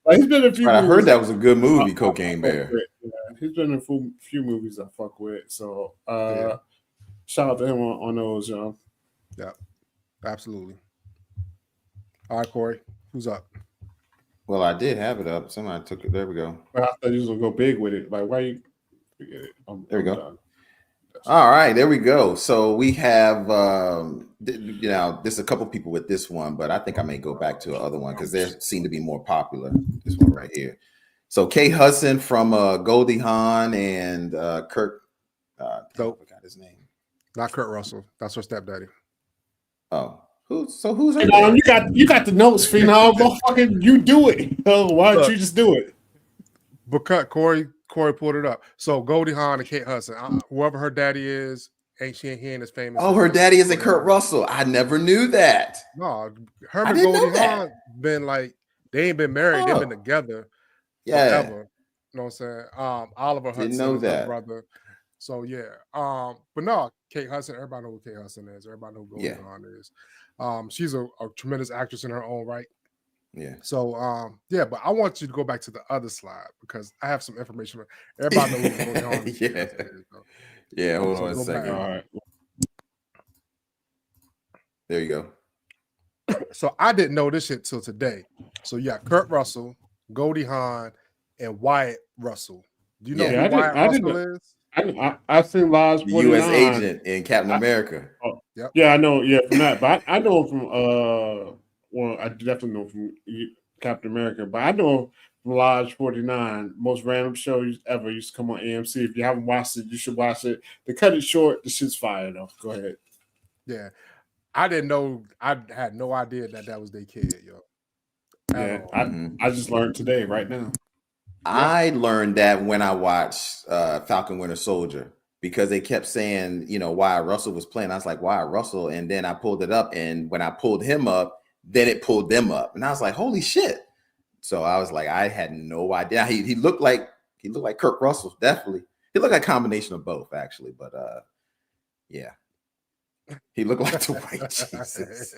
He's been in a few. Right, I heard that was a good movie, Cocaine Bear. Yeah, he's been in a few movies I fuck with. So shout out to him on those, y'all. Yeah, absolutely. All right, Corey, who's up? Well, I did have it up. Somebody took it. There we go. I thought you was gonna go big with it. Like, why you? Forget it. There we go. Done. All right, there we go. So we have, there's a couple people with this one, but I think I may go back to the other one because they seem to be more popular. This one right here. So Kate Hudson from Goldie Hawn and Kurt. I forgot his name. Not Kurt Russell. That's her stepdaddy. Oh, who's her? You got the notes, Phenom. Motherfucking, you do it. Oh, why don't you just do it? But Corey pulled it up. So Goldie Hawn and Kate Hudson, whoever her daddy is, he ain't as famous. Oh, her daddy isn't Kurt Russell. I never knew that. No, her and Goldie Hawn been like, they ain't been married. They've been together forever. You know what I'm saying? Oliver Hudson is her brother. So yeah. But no, Kate Hudson, everybody know who Kate Hudson is. Everybody know who Goldie Hawn is. She's a tremendous actress in her own right. Yeah. So but I want you to go back to the other slide because I have some information. Everybody knows what's going on. Yeah, hold on a second. All right. There you go. So I didn't know this shit till today. So you got Kurt Russell, Goldie Hawn, and Wyatt Russell. Do you know who Wyatt Russell is? I've seen Lies. The U.S. agent in Captain America. Yep. Yeah, I know. Yeah, from that, but I know him from well, I definitely know from Captain America, but I know him from Lodge 49. Most random show ever used to come on AMC. If you haven't watched it, you should watch it. They cut it short. The shit's fire though. Go ahead. Yeah, I didn't know. I had no idea that was their kid, yo. Yeah, Mm-hmm. I just learned today, right now. I learned that when I watched Falcon Winter Soldier because they kept saying, you know, why Russell was playing. I was like, why Russell? And then I pulled it up, and when I pulled him up, then it pulled them up, and I was like, holy shit! So I was like, I had no idea. He looked like Kurt Russell, definitely. He looked like a combination of both, actually. But yeah, he looked like the white Jesus.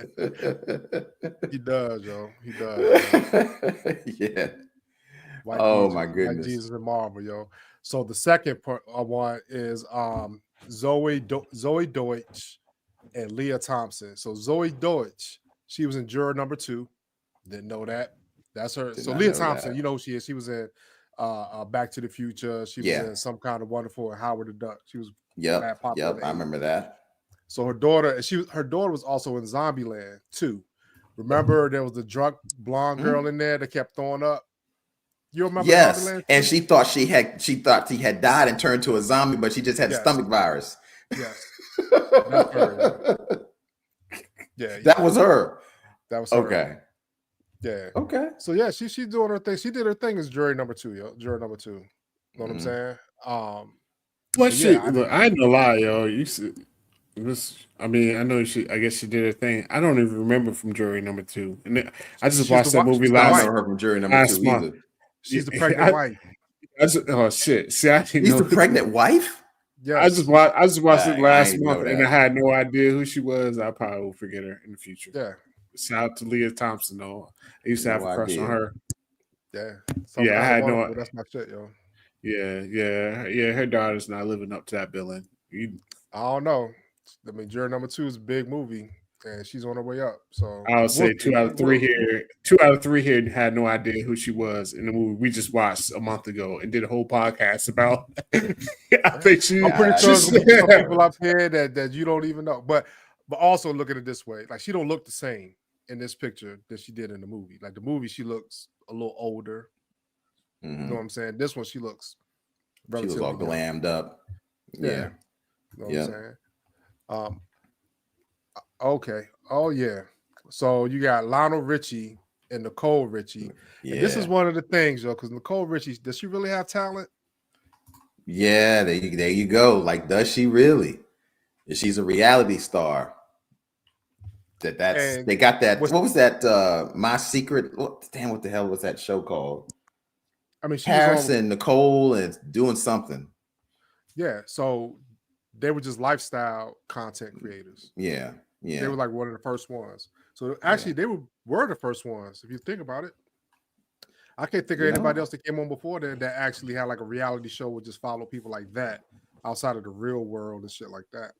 He does, yo. He does. Yeah. White Oh Jesus, my White goodness. Jesus and Marvel, yo. So the second part I want is Zoe Deutsch and Leah Thompson. So Zoe Deutsch, she was in Juror number 2. Didn't know that. That's her. Did So not Leah know Thompson, that. you know who she is. She was in Back to the Future. She was in Some Kind of Wonderful and Howard the Duck. She was mad popular. Yep, I remember that. So her daughter was also in Zombieland too. Remember there was the drunk blonde girl in there that kept throwing up. You remember Yes, Zombieland? and she thought she had died and turned to a zombie, but she just had a stomach virus. Yes. That's her. Yeah. That was her. That was her. Okay. Yeah. Okay. So yeah, she's doing her thing. She did her thing as jury number 2, yo. Juror number 2. You know what I'm saying? What shit? Yeah, Look, I ain't gonna lie, yo. You see, this. I mean, I know she. I guess she did her thing. I don't even remember from jury number 2. And then, I just watched that movie I don't last. remember her from jury number 2 either. She's the pregnant wife. Oh shit! See, I didn't He's know the pregnant wife. Yeah, I just watched it last didn't month, know and that. I had no idea who she was. I probably will forget her in the future. Yeah. Shout out to Leah Thompson, though. I used to have a crush on her. Yeah. Yeah, I had no. That's my shit, yo. Yeah. Her daughter's not living up to that billing. I don't know. I mean, Juror number 2 is a big movie, and she's on her way up. So I would say 2 out of 3 here. 2 out of 3 here had no idea who she was in the movie we just watched a month ago and did a whole podcast about. I think I'm pretty sure there's some people up here that you don't even know. But also look at it this way: like she don't look the same in this picture that she did in the movie. Like the movie, she looks a little older. You know what I'm saying? This one, she looks relatively she was all glammed up. Yeah. You know what I'm saying? Okay. Oh yeah. So you got Lionel Richie and Nicole Richie. Yeah. And this is one of the things, yo, because Nicole Richie, does she really have talent? Yeah, there you go. Like, does she really? She's a reality star. They got that. What was that? My Secret. What the hell was that show called? I mean, Paris and Nicole and doing something. Yeah. So they were just lifestyle content creators. Yeah. They were like one of the first ones. So actually, they were the first ones. If you think about it, I can't think of anybody else that came on before that actually had like a reality show would just follow people like that outside of the real world and shit like that.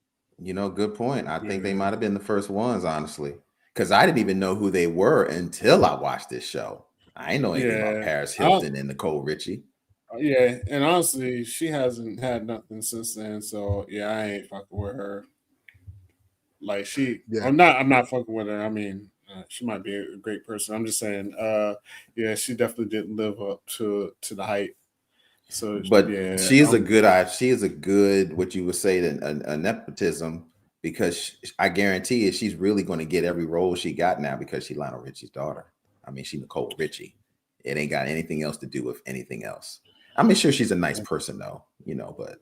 You know, good point. I think they might have been the first ones, honestly, because I didn't even know who they were until I watched this show. I ain't know anything about Paris Hilton and Nicole Richie. Yeah, and honestly, she hasn't had nothing since then. So yeah, I ain't fucking with her. Like I'm not fucking with her. I mean, she might be a great person. I'm just saying, she definitely didn't live up to the hype. So, but she is a good what you would say a nepotism, because I guarantee you she's really going to get every role she got now because she's Lionel Richie's daughter. I mean, she's Nicole Richie. It ain't got anything else to do with anything else. I mean, sure, she's a nice person though, but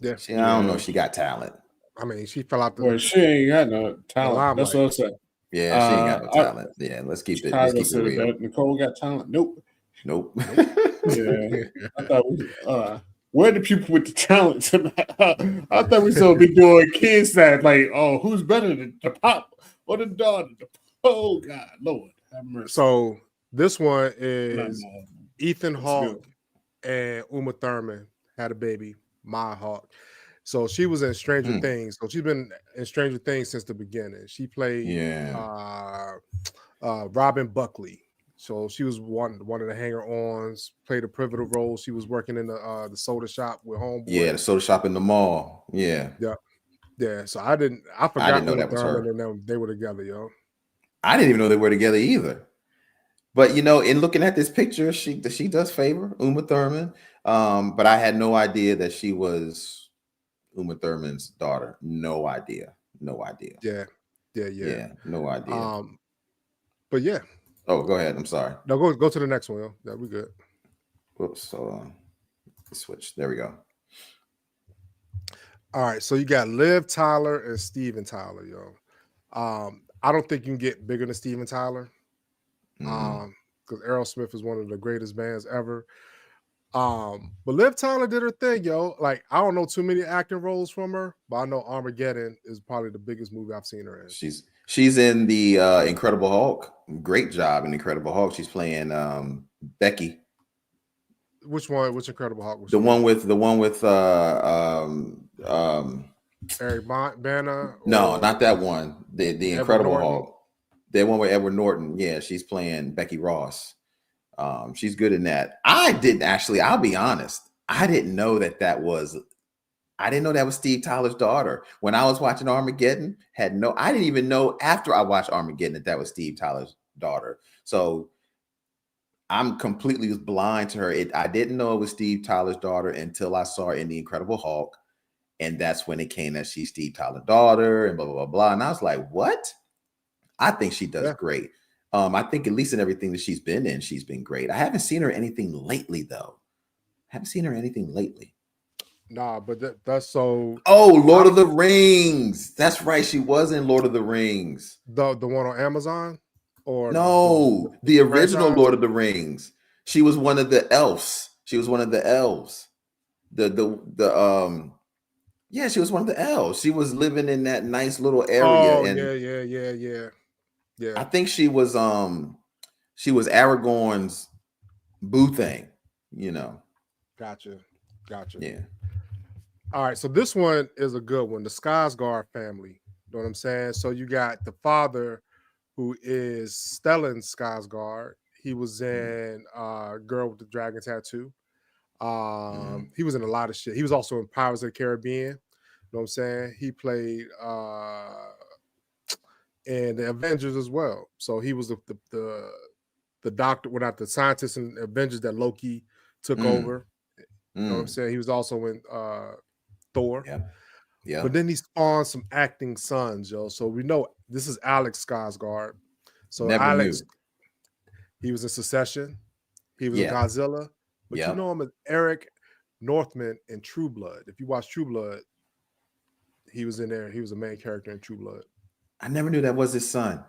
I don't know if she got talent. I mean, she fell out the. Well, she ain't got no talent. That's what I'm saying. Yeah, she ain't got no talent. Let's keep it real. Nicole got talent. Nope. Yeah. I thought where the people with the talent tonight? I thought we still be doing kids that like, oh, who's better, the pop or the daughter? Oh God, Lord have mercy. So this one is Ethan Hawke and Uma Thurman had a baby, Maya Hawke. So she was in Stranger Things. So she's been in Stranger Things since the beginning. She played Robin Buckley. So she was one of the hanger-ons, played a pivotal role. She was working in the soda shop with Homeboy. Yeah, the soda shop in the mall. Yeah. Yeah, so I forgot didn't know Uma that was Thurman her. and them, they were together, yo. I didn't even know they were together either. But in looking at this picture, she does favor Uma Thurman. But I had no idea that she was Uma Thurman's daughter. No idea. Yeah. Yeah, no idea. But yeah. Oh, go ahead. I'm sorry. No, go to the next one, yo. Yeah, we good. Whoops. Hold on. Switch. There we go. All right, so you got Liv Tyler and Steven Tyler, yo. I don't think you can get bigger than Steven Tyler. Because Aerosmith is one of the greatest bands ever. But Liv Tyler did her thing, yo. Like, I don't know too many acting roles from her, but I know Armageddon is probably the biggest movie I've seen her in. She's in the Incredible Hulk. Great job in Incredible Hulk. She's playing Becky. Which one? Which Incredible Hulk was the one with Eric Bana? No, not that one. The Incredible Hulk. The one with Edward Norton. Yeah, she's playing Becky Ross. She's good in that. I'll be honest. I didn't know that was Steve Tyler's daughter. When I was watching Armageddon, I didn't even know after I watched Armageddon that was Steve Tyler's daughter. So I'm completely blind to her. I didn't know it was Steve Tyler's daughter until I saw her in The Incredible Hulk. And that's when it came that she's Steve Tyler's daughter and blah, blah, blah, blah. And I was like, what? I think she does great. I think at least in everything that she's been in, she's been great. I haven't seen her anything lately, though. Nah, but that's so. Oh, Lord of the Rings. That's right. She was in Lord of the Rings. The one on Amazon? Or no, the original franchise? Lord of the Rings. She was one of the elves. She was one of the elves. Yeah, she was one of the elves. She was living in that nice little area. Oh, and yeah. I think she was Aragorn's boo thing, Gotcha. Yeah. All right, so this one is a good one. The Skarsgård family. You know what I'm saying? So you got the father, who is Stellan Skarsgård. He was in Girl with the Dragon Tattoo. He was in a lot of shit. He was also in Pirates of the Caribbean. You know what I'm saying? He played in the Avengers as well. So he was the doctor, well, not the scientist in Avengers that Loki took over. You know what I'm saying? He was also in Thor. Yeah. But then he spawned some acting sons, yo. So we know this is Alex Skarsgård. So Alex, he was in Succession. He was in Godzilla. But you know him as Eric Northman in True Blood. If you watch True Blood, he was in there. He was a main character in True Blood. I never knew that was his son.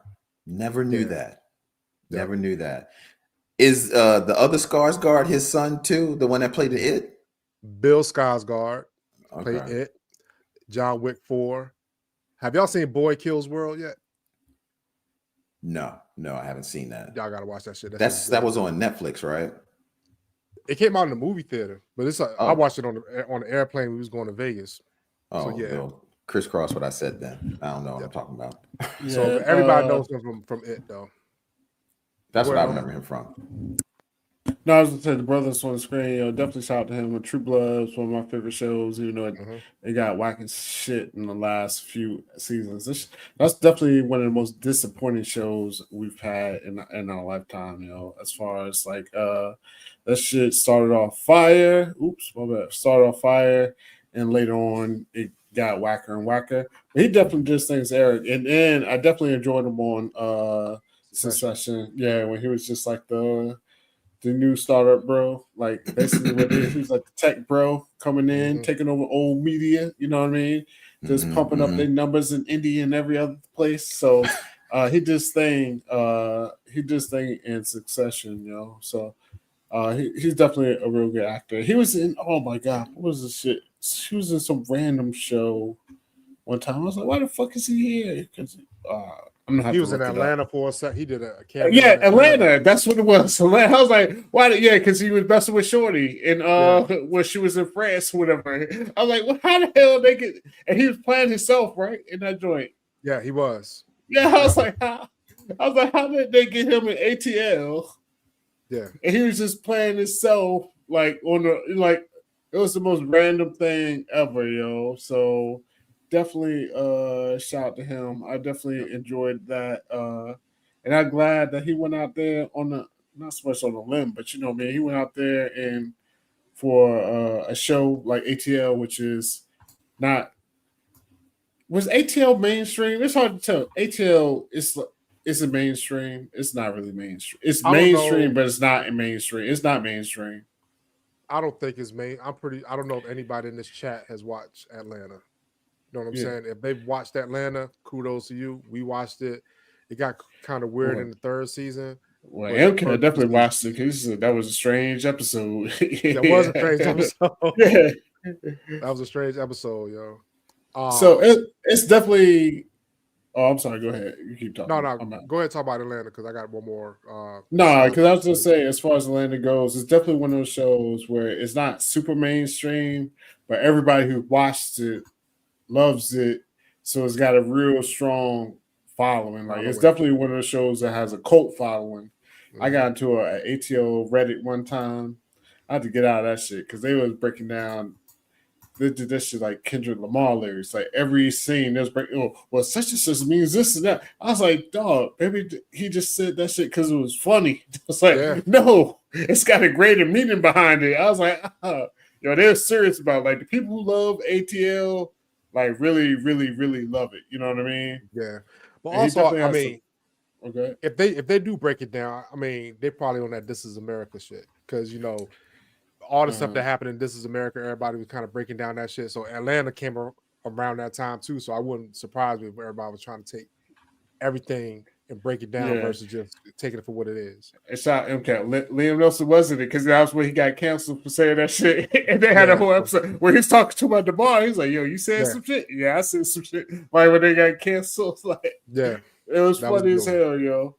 Never knew that. Never knew that. Is the other Skarsgård his son too? The one that played It? Bill Skarsgård played It. John Wick 4. Have y'all seen Boy Kills World yet? No, I haven't seen that. Y'all gotta watch that shit. That was on Netflix, right? It came out in the movie theater, but I watched it on the airplane. We was going to Vegas. Oh, so, well, crisscross what I said then. I don't know what I'm talking about. So everybody knows him from It, though. That's what I remember him from. No, I was gonna say the brothers on the screen. Definitely shout out to him. True Blood is one of my favorite shows. Even though it got whacking shit in the last few seasons. That's definitely one of the most disappointing shows we've had in our lifetime. As far as like that shit started off fire. Oops, my bad. Started off fire, and later on it got whacker and whacker. But he definitely did things, Eric, and then I definitely enjoyed him on Succession. Yeah, when he was just like the new startup bro, like basically what he was like the tech bro coming in, taking over old media, you know what I mean? Just pumping up their numbers in India and every other place. So he did this thing in Succession, So he's definitely a real good actor. He was in, oh my god, what was this shit? He was in some random show one time. I was like, why the fuck is he here? Because he was in Atlanta for a second. He did a cameo. Yeah, Atlanta. That's what it was. Atlanta. I was like, why? Yeah, because he was messing with Shorty and when she was in France, whatever. I was like, well, how the hell they get? And he was playing himself, right, in that joint. Yeah, he was. Yeah, I was like, how? How did they get him in ATL? Yeah, and he was just playing himself, like it was the most random thing ever, yo. So. definitely shout out to him. I definitely enjoyed that. And I'm glad that he went out there on the not so much on the limb, but you know, man, he went out there and for a show like ATL, which is not was ATL mainstream. It's hard to tell. ATL is a mainstream. It's not really mainstream. It's I don't mainstream, know. but it's not mainstream. It's not mainstream. I don't think it's main. I don't know if anybody in this chat has watched Atlanta. You know what I'm saying? If they've watched Atlanta, kudos to you. We watched it. It got kind of weird in the third season. Well, MK definitely watched it because that was a strange episode. That was a strange episode. Yeah. That was a strange episode, yo. So it's definitely. Oh, I'm sorry. Go ahead. You keep talking. No. Go ahead and talk about Atlanta because I got one more. No, because I was just saying, as far as Atlanta goes, it's definitely one of those shows where it's not super mainstream, but everybody who watched it loves it. So it's got a real strong following. Like it's definitely one of those shows that has a cult following. Mm-hmm. I got into an ATL Reddit one time. I had to get out of that shit because they was breaking down. They did this shit like Kendrick Lamar lyrics. Like every scene, there's breaking. Oh, well, such and such means this and that. I was like, dog, maybe he just said that shit because it was funny. It's like, no, it's got a greater meaning behind it. I was like, they're serious about it. Like the people who love ATL. Like really, really, really love it. You know what I mean? Yeah. But and also, I mean, okay. If they do break it down, I mean, they're probably on that This Is America shit. Because all the stuff that happened in This Is America, everybody was kind of breaking down that shit. So Atlanta came around that time too. So I wouldn't surprise me if everybody was trying to take everything and break it down versus just taking it for what it is. It's out MK. Liam Nelson wasn't it because that was when he got canceled for saying that shit. And they had a whole episode where he's talking to him at the bar. He's like, "Yo, you said some shit." Yeah, I said some shit. Like when they got canceled, like it was funny as hell, yo.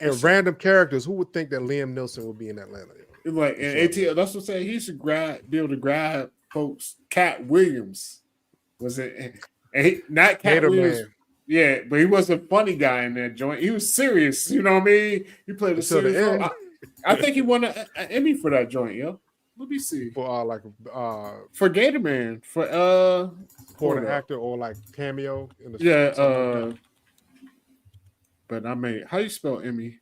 And random characters, who would think that Liam Neeson would be in Atlanta? Like in ATL, that's what I'm saying. He should be able to grab folks. Cat Williams was it? And not Cat Williams. Man. Yeah, but he was a funny guy in that joint. He was serious, you know what I mean? He played a serious role. I think he won an Emmy for that joint, yo. Let me see. For Gator Man, for an actor or like cameo in the But I mean, how do you spell Emmy?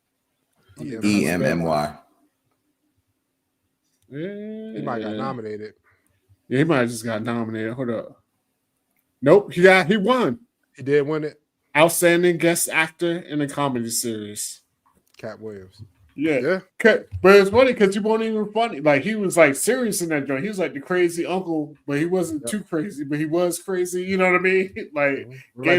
EMMY. Yeah, he might have got nominated. Yeah, he might have just got nominated. Hold up. Nope, he won. He did win it. Outstanding guest actor in a comedy series. Cat Williams. Yeah. But it's funny because he wasn't even funny. Like he was like serious in that joint. He was like the crazy uncle, but he wasn't too crazy, but he was crazy. You know what I mean? Like,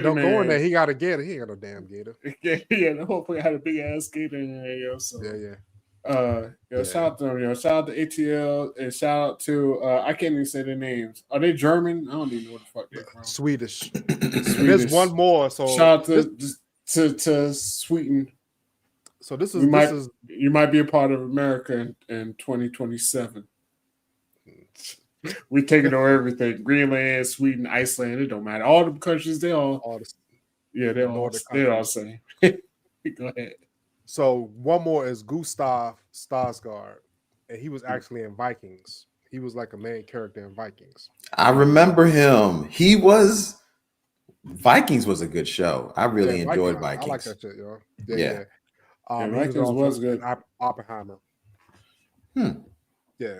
don't go in there. He got a gator. He ain't got no damn gator. Yeah. The whole thing had a big ass gator in there, yo. So shout out to them, shout out to ATL and shout out to I can't even say their names. Are they German? I don't even know what the fuck they're from. Swedish. There's one more. So shout out to Sweden. So this is you might be a part of America in 2027. We taking over everything. Greenland, Sweden, Iceland, it don't matter. All the countries, they're all same. Go ahead. So one more is Gustav Skarsgård, and he was actually in Vikings. He was like a main character in Vikings. I remember him. Vikings was a good show. I really enjoyed Vikings. I like that shit, yo. Yeah. Vikings was good. Oppenheimer. Yeah.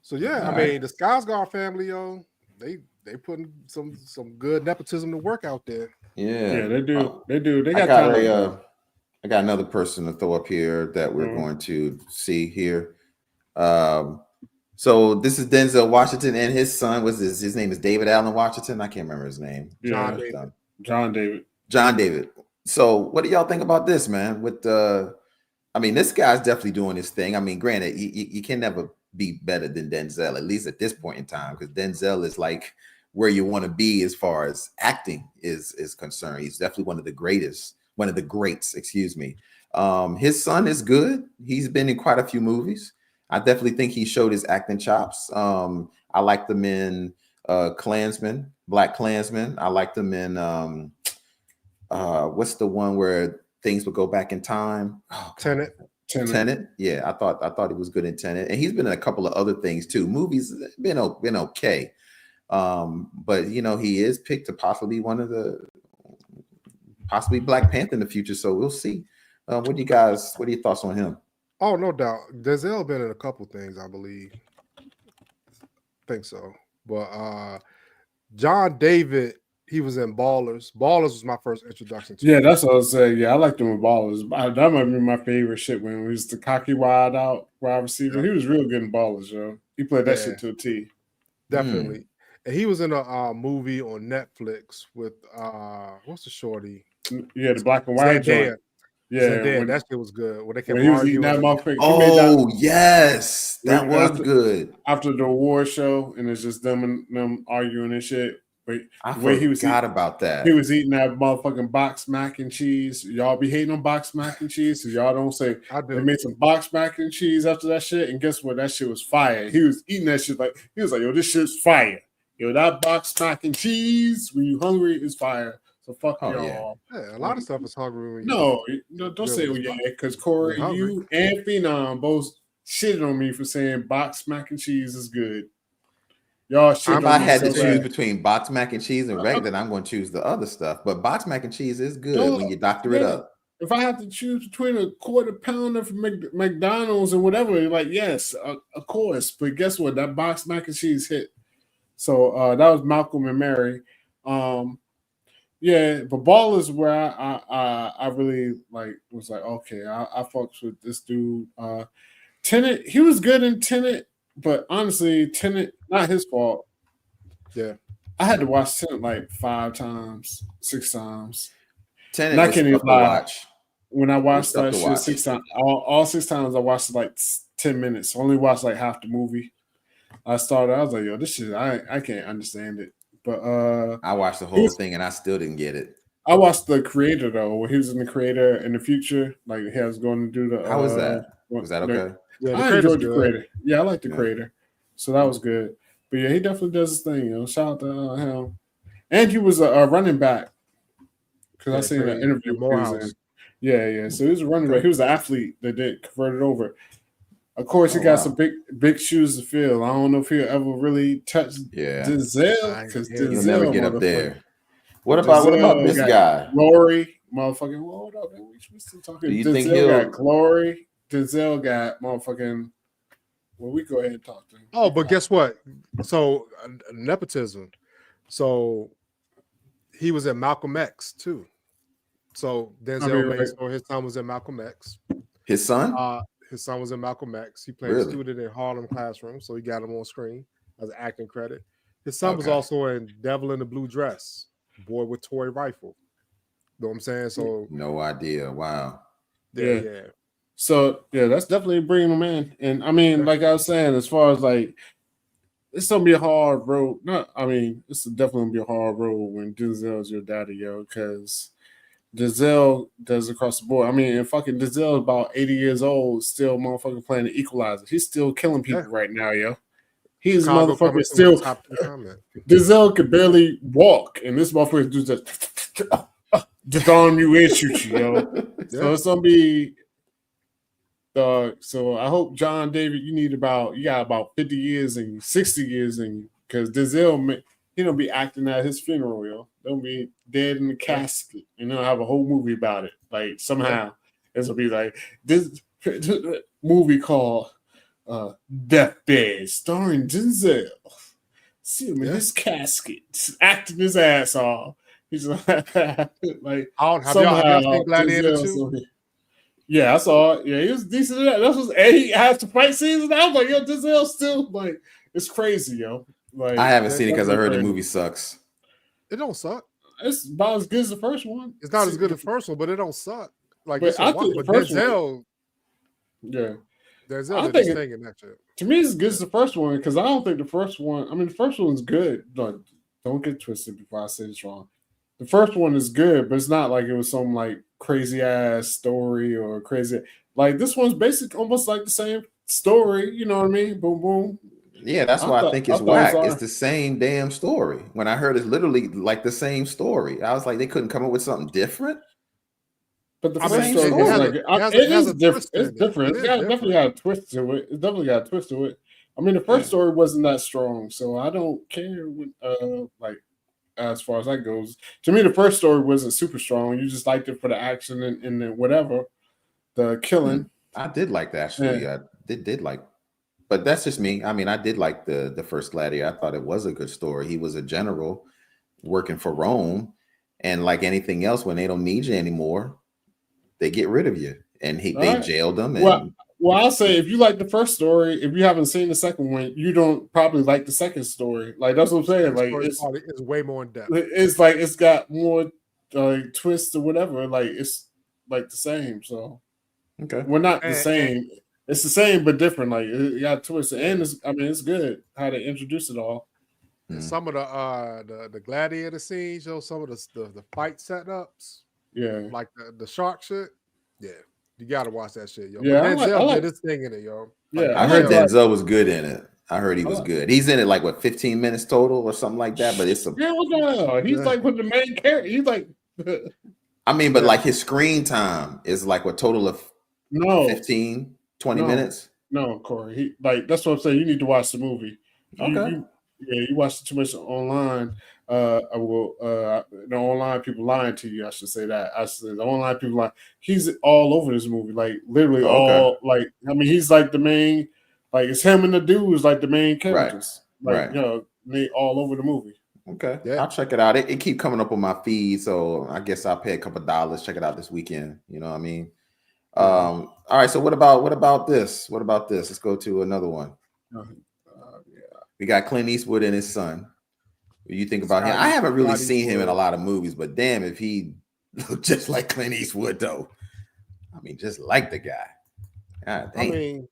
So I mean, the Skarsgård family, yo, they putting some good nepotism to work out there. Yeah, they do. They do. They got I got another person to throw up here that we're going to see here. So this is Denzel Washington and his son. His name is David Allen Washington. I can't remember his name. John David. So what do y'all think about this, man? I mean, this guy's definitely doing his thing. I mean, granted, you can never be better than Denzel, at least at this point in time, because Denzel is like where you want to be as far as acting is concerned. He's definitely one of the greats, excuse me. His son is good. He's been in quite a few movies. I definitely think he showed his acting chops. I liked him in Black Klansman. I liked him in what's the one where things would go back in time? Tenet. Yeah, I thought he was good in Tenet, and he's been in a couple of other things too. Movies been okay. But he is picked to possibly possibly Black Panther in the future. So we'll see. What are your thoughts on him? Oh, no doubt. Denzel been in a couple things, I believe. Think so. But John David, he was in Ballers. Ballers was my first introduction to him. That's what I was saying. Yeah, I liked him with Ballers. That might be my favorite shit when he was the cocky wide receiver. He was real good in Ballers, yo. He played that shit to a T. Definitely. And he was in a movie on Netflix with what's the shorty? Yeah, the black and white joint. Yeah, that shit was good. When he was eating that motherfucker. Oh, yes. That was good. After the award show, and it's just them arguing and shit. But I forgot about that. He was eating that motherfucking box mac and cheese. Y'all be hating on box mac and cheese, so y'all don't say they made some box mac and cheese after that shit. And guess what? That shit was fire. He was eating that shit like he was like, yo, this shit's fire. Yo, that box mac and cheese when you hungry is fire. So fuck y'all. Yeah, a lot of stuff is hungry. When don't say because Corey, you and Phenom both shitted on me for saying box mac and cheese is good. Y'all shit. If I had to choose between box mac and cheese and regular, then I'm going to choose the other stuff. But box mac and cheese is good when you doctor it up. If I have to choose between a quarter pounder from McDonald's and whatever, like yes, of course. But guess what? That box mac and cheese hit. So that was Malcolm and Mary. Yeah, but Ballers where I really was like, okay, I fucks with this dude. Tenet, he was good in Tenet, but honestly, Tenet, not his fault. Yeah. I had to watch Tenet like 5 times, 6 times. Tenet was tough to watch. When I watched that shit 6 times, all 6 times I watched it like 10 minutes. I only watched like half the movie. I was like, yo, this shit, I can't understand it. But I watched the whole thing and I still didn't get it. I watched The Creator though, where he was in The Creator in the future, like he was going to do the. How was that? Was that okay? Yeah, I enjoyed The Creator. Yeah, I like The Creator, so that was good. But yeah, he definitely does his thing. Shout out to him. And he was a running back because I seen an interview. Yeah. So he was a running back. He was an athlete that did converted over. Of course, he got some big shoes to fill. I don't know if he'll ever really touch Denzel because Denzel never get up there. What about this guy? Glory, motherfucking. Hold up, man. We still talking. Do you Denzel think he'll got Glory? Denzel got motherfucking. Well, we go ahead and talk to him. Oh, but guess what? So nepotism. So he was in Malcolm X too. So Denzel his son was in Malcolm X. His son? His son was in Malcolm X. He played a student in Harlem Classroom, so he got him on screen as an acting credit. His son was also in Devil in the Blue Dress, Boy with Toy Rifle. You know what I'm saying? So no idea. Wow. Yeah. So that's definitely bringing him in. And I mean, like I was saying, as far as like, it's gonna be a hard road. It's definitely gonna be a hard road when Denzel's your daddy, yo, because Denzel does across the board. I mean, and fucking Denzel is about 80 years old, still motherfucking playing the Equalizer. He's still killing people right now, yo. He's motherfucking still. Denzel could barely walk, and this motherfucker just on you and shoot you, yo. So it's gonna be. So I hope John David, you got about 50 years and 60 years and because Denzel, he don't be acting at his funeral, yo. They'll be dead in the casket, and they'll have a whole movie about it. Like somehow it's gonna be like this movie called Deathbed, starring Denzel. See him in his casket, acting his ass off. He's like, have y'all seen Gladiator 2? Yeah, I saw it. Yeah, he was decent in that. And he has the fight scenes, and I was like, yo, Denzel still like it's crazy, yo. Like I haven't seen it because I heard the movie sucks. It don't suck. It's about as good as the first one. It's not as good as the first one, but it don't suck. Like but I think the first Denzel, Denzel did his thing in that shit. To me, it's as good as the first one because I don't think the first one. I mean, the first one's good. Like, don't get twisted before I say this wrong. The first one is good, but it's not like it was some like crazy ass story or crazy. Like this one's basic, almost like the same story. You know what I mean? Boom, boom. Yeah, that's why I think it's whack. It's the same damn story. When I heard it's literally like the same story, I was like, they couldn't come up with something different. But the first story is like it is different. It's different. It's definitely got a twist to it. It's definitely got a twist to it. I mean, the first story wasn't that strong, so I don't care what, like as far as that goes. To me, the first story wasn't super strong. You just liked it for the action and the whatever, the killing. I did like that actually. Yeah. I did like, but that's just me. I mean, I did like the first Gladiator. I thought it was a good story. He was a general working for Rome, and like anything else, when they don't need you anymore, they get rid of you. And they jailed him. And Well, I'll say if you like the first story, if you haven't seen the second one, you don't probably like the second story. Like that's what I'm saying. Like it's way more in depth. It's like it's got more like twists or whatever. Like it's like the same. So okay, we're not the same. It's the same but different. Like it got twists, and it's good how they introduce it all. Some of the gladiator scenes, some of the fight setups, like the shark shit. Yeah, you gotta watch that shit, yo. Yeah, but Denzel did his thing in it, yo. Yeah, I heard Denzel was good in it. I heard he was good. He's in it like what 15 minutes total or something like that. But it's he's like with the main character. He's like, I mean, but like his screen time is like a total of 15, 20 minutes. No, Corey. He like that's what I'm saying. You need to watch the movie. You watch too much online. The online people lying to you. I should say that. I said the online people lying. He's all over this movie, like literally all. Like I mean, he's like the main. Like it's him and the dude is like the main characters. Like they all over the movie. Okay, I'll check it out. It keep coming up on my feed, so I guess I'll pay a couple $. Check it out this weekend. You know what I mean? All right. So what about this? What about this? Let's go to another one. We got Clint Eastwood and his son. What do you think about him? I haven't really seen him in a lot of movies, but damn, if he looked just like Clint Eastwood, though. I mean, just like the guy. God damn. I mean,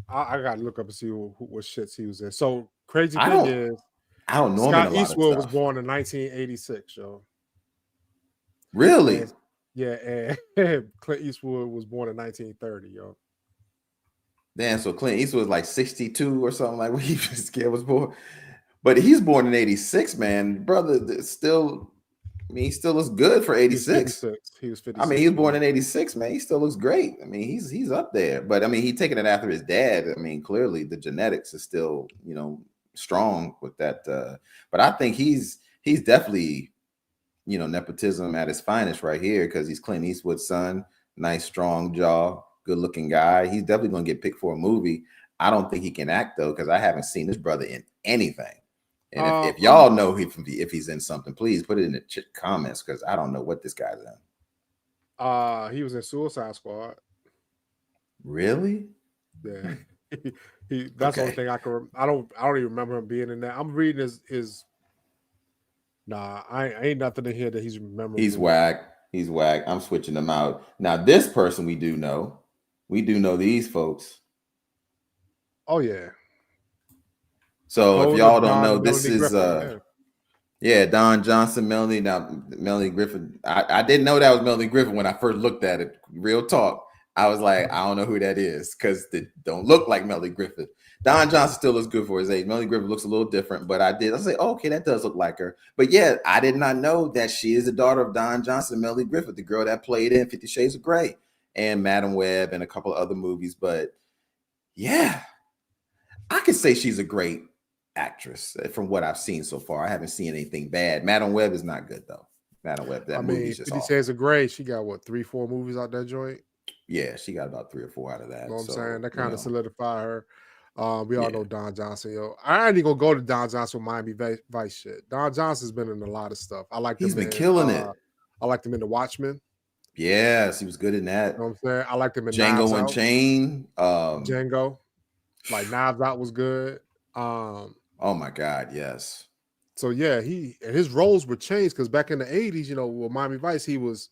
I gotta look up and see what shits he was in. So crazy thing is, I don't know. Scott Eastwood was born in 1986, yo. Really? And Clint Eastwood was born in 1930, yo. Damn, so Clint Eastwood was like 62 or something like when he was born. But he's born in 86, man. Brother, still, I mean, he still looks good for 86. He was 56. I mean, he was born in 86, man. He still looks great. I mean, he's up there. But I mean, he's taking it after his dad. I mean, clearly the genetics is still, strong with that. But I think he's definitely, nepotism at his finest right here because he's Clint Eastwood's son. Nice, strong jaw, good-looking guy. He's definitely going to get picked for a movie. I don't think he can act, though, because I haven't seen this brother in anything. And if y'all know if he's in something, please put it in the comments because I don't know what this guy's in. He was in Suicide Squad. Really? Yeah. That's the only thing I can. I don't even remember him being in that. I'm reading his. Nah, I ain't nothing in here that he's remembering. He's whack. He's whack. I'm switching them out. Now, this person we do know. We do know these folks. Oh yeah. So if y'all don't know, this is Don Johnson, Melanie. Now Melanie Griffin. I didn't know that was Melanie Griffin when I first looked at it. Real talk. I was like, I don't know who that is because they don't look like Melanie Griffin. Don Johnson still looks good for his age. Melanie Griffin looks a little different, but I say, oh, okay, that does look like her. But yeah, I did not know that she is the daughter of Don Johnson, Melanie Griffin, the girl that played in 50 Shades of Grey and Madam Web and a couple of other movies. But yeah, I could say she's a great actress from what I've seen so far. I haven't seen anything bad. Madam Web is not good though. Madam Web, that movie's just 50 Shades of Grey, she got what 3-4 movies out that joint. Yeah, she got about 3 or 4 out of that. You know what I'm saying? That kind of solidified her. We all know Don Johnson, yo. I ain't even gonna go to Don Johnson with Miami Vice shit. Don Johnson's been in a lot of stuff. He's been killing it. I liked him in The Watchmen. Yes, he was good in that. You know what I'm saying? I liked him in Django Unchained. Django. Like Knives Out was good. Oh my God, yes. So yeah, his roles were changed because back in the 80s, with Miami Vice, he was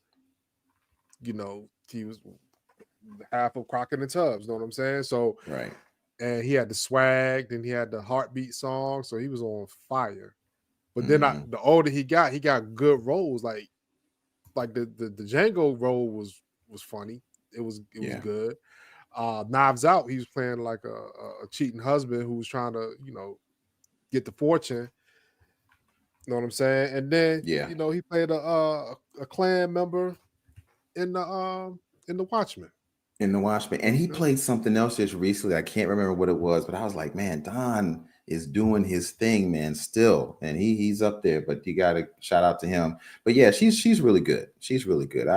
half of Crockett and Tubbs, know what I'm saying? So right. And he had the swag, then he had the heartbeat song, so he was on fire. But then the older he got good roles. Like the Django role was funny. It was good. Knives Out, he was playing like a cheating husband who was trying to, get the fortune. You know what I'm saying? And then he played a Klan member in the Watchmen. In the Wash Man, and he played something else just recently. I can't remember what it was, but I was like, man, Don is doing his thing, man, still, and he's up there. But you got to shout out to him. But yeah, she's really good. She's really good.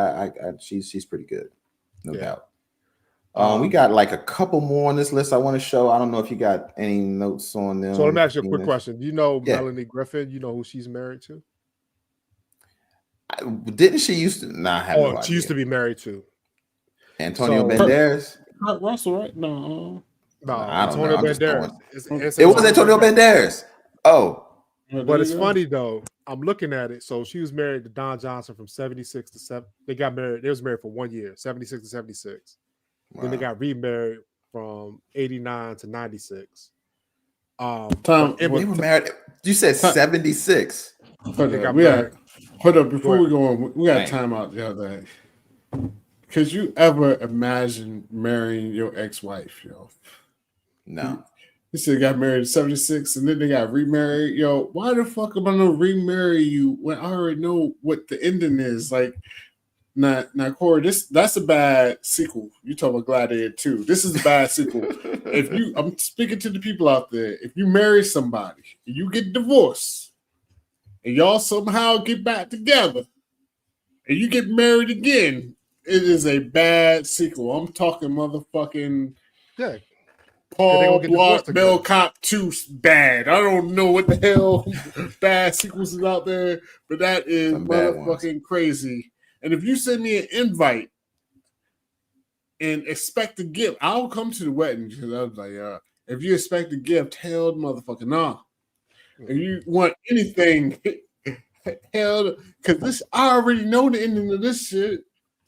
She's pretty good, no doubt. We got like a couple more on this list I want to show. I don't know if you got any notes on them. So let me ask you a quick question. Do you know Melanie Griffin? You know who she's married to? Didn't she used to? Nah, I have no idea. She used to be married to Antonio Banderas. Kurt Russell, right? No, I don't Antonio know. Banderas. It was Antonio Banderas. Oh, but it's funny though. I'm looking at it. So she was married to Don Johnson from 76 to 7. They got married. They was married for 1 year, 76 to 76. Wow. Then they got remarried from 89 to 96. They were married. You said 76. Hold up. Before we go on, we got time out the other day. Could you ever imagine marrying your ex-wife, yo? No. He said got married in 76 and then they got remarried. Yo, why the fuck am I gonna remarry you when I already know what the ending is? Like, now Corey, that's a bad sequel. You talking about Gladiator 2. This is a bad sequel. I'm speaking to the people out there. If you marry somebody and you get divorced and y'all somehow get back together and you get married again, it is a bad sequel. I'm talking motherfucking Paul Blart Bell Cop 2 bad. I don't know what the hell bad sequels is out there, but that is motherfucking crazy. And if you send me an invite and expect a gift, I'll come to the wedding because I was like, if you expect a gift, hell motherfucker, nah. If you want anything, hell, because I already know the ending of this shit.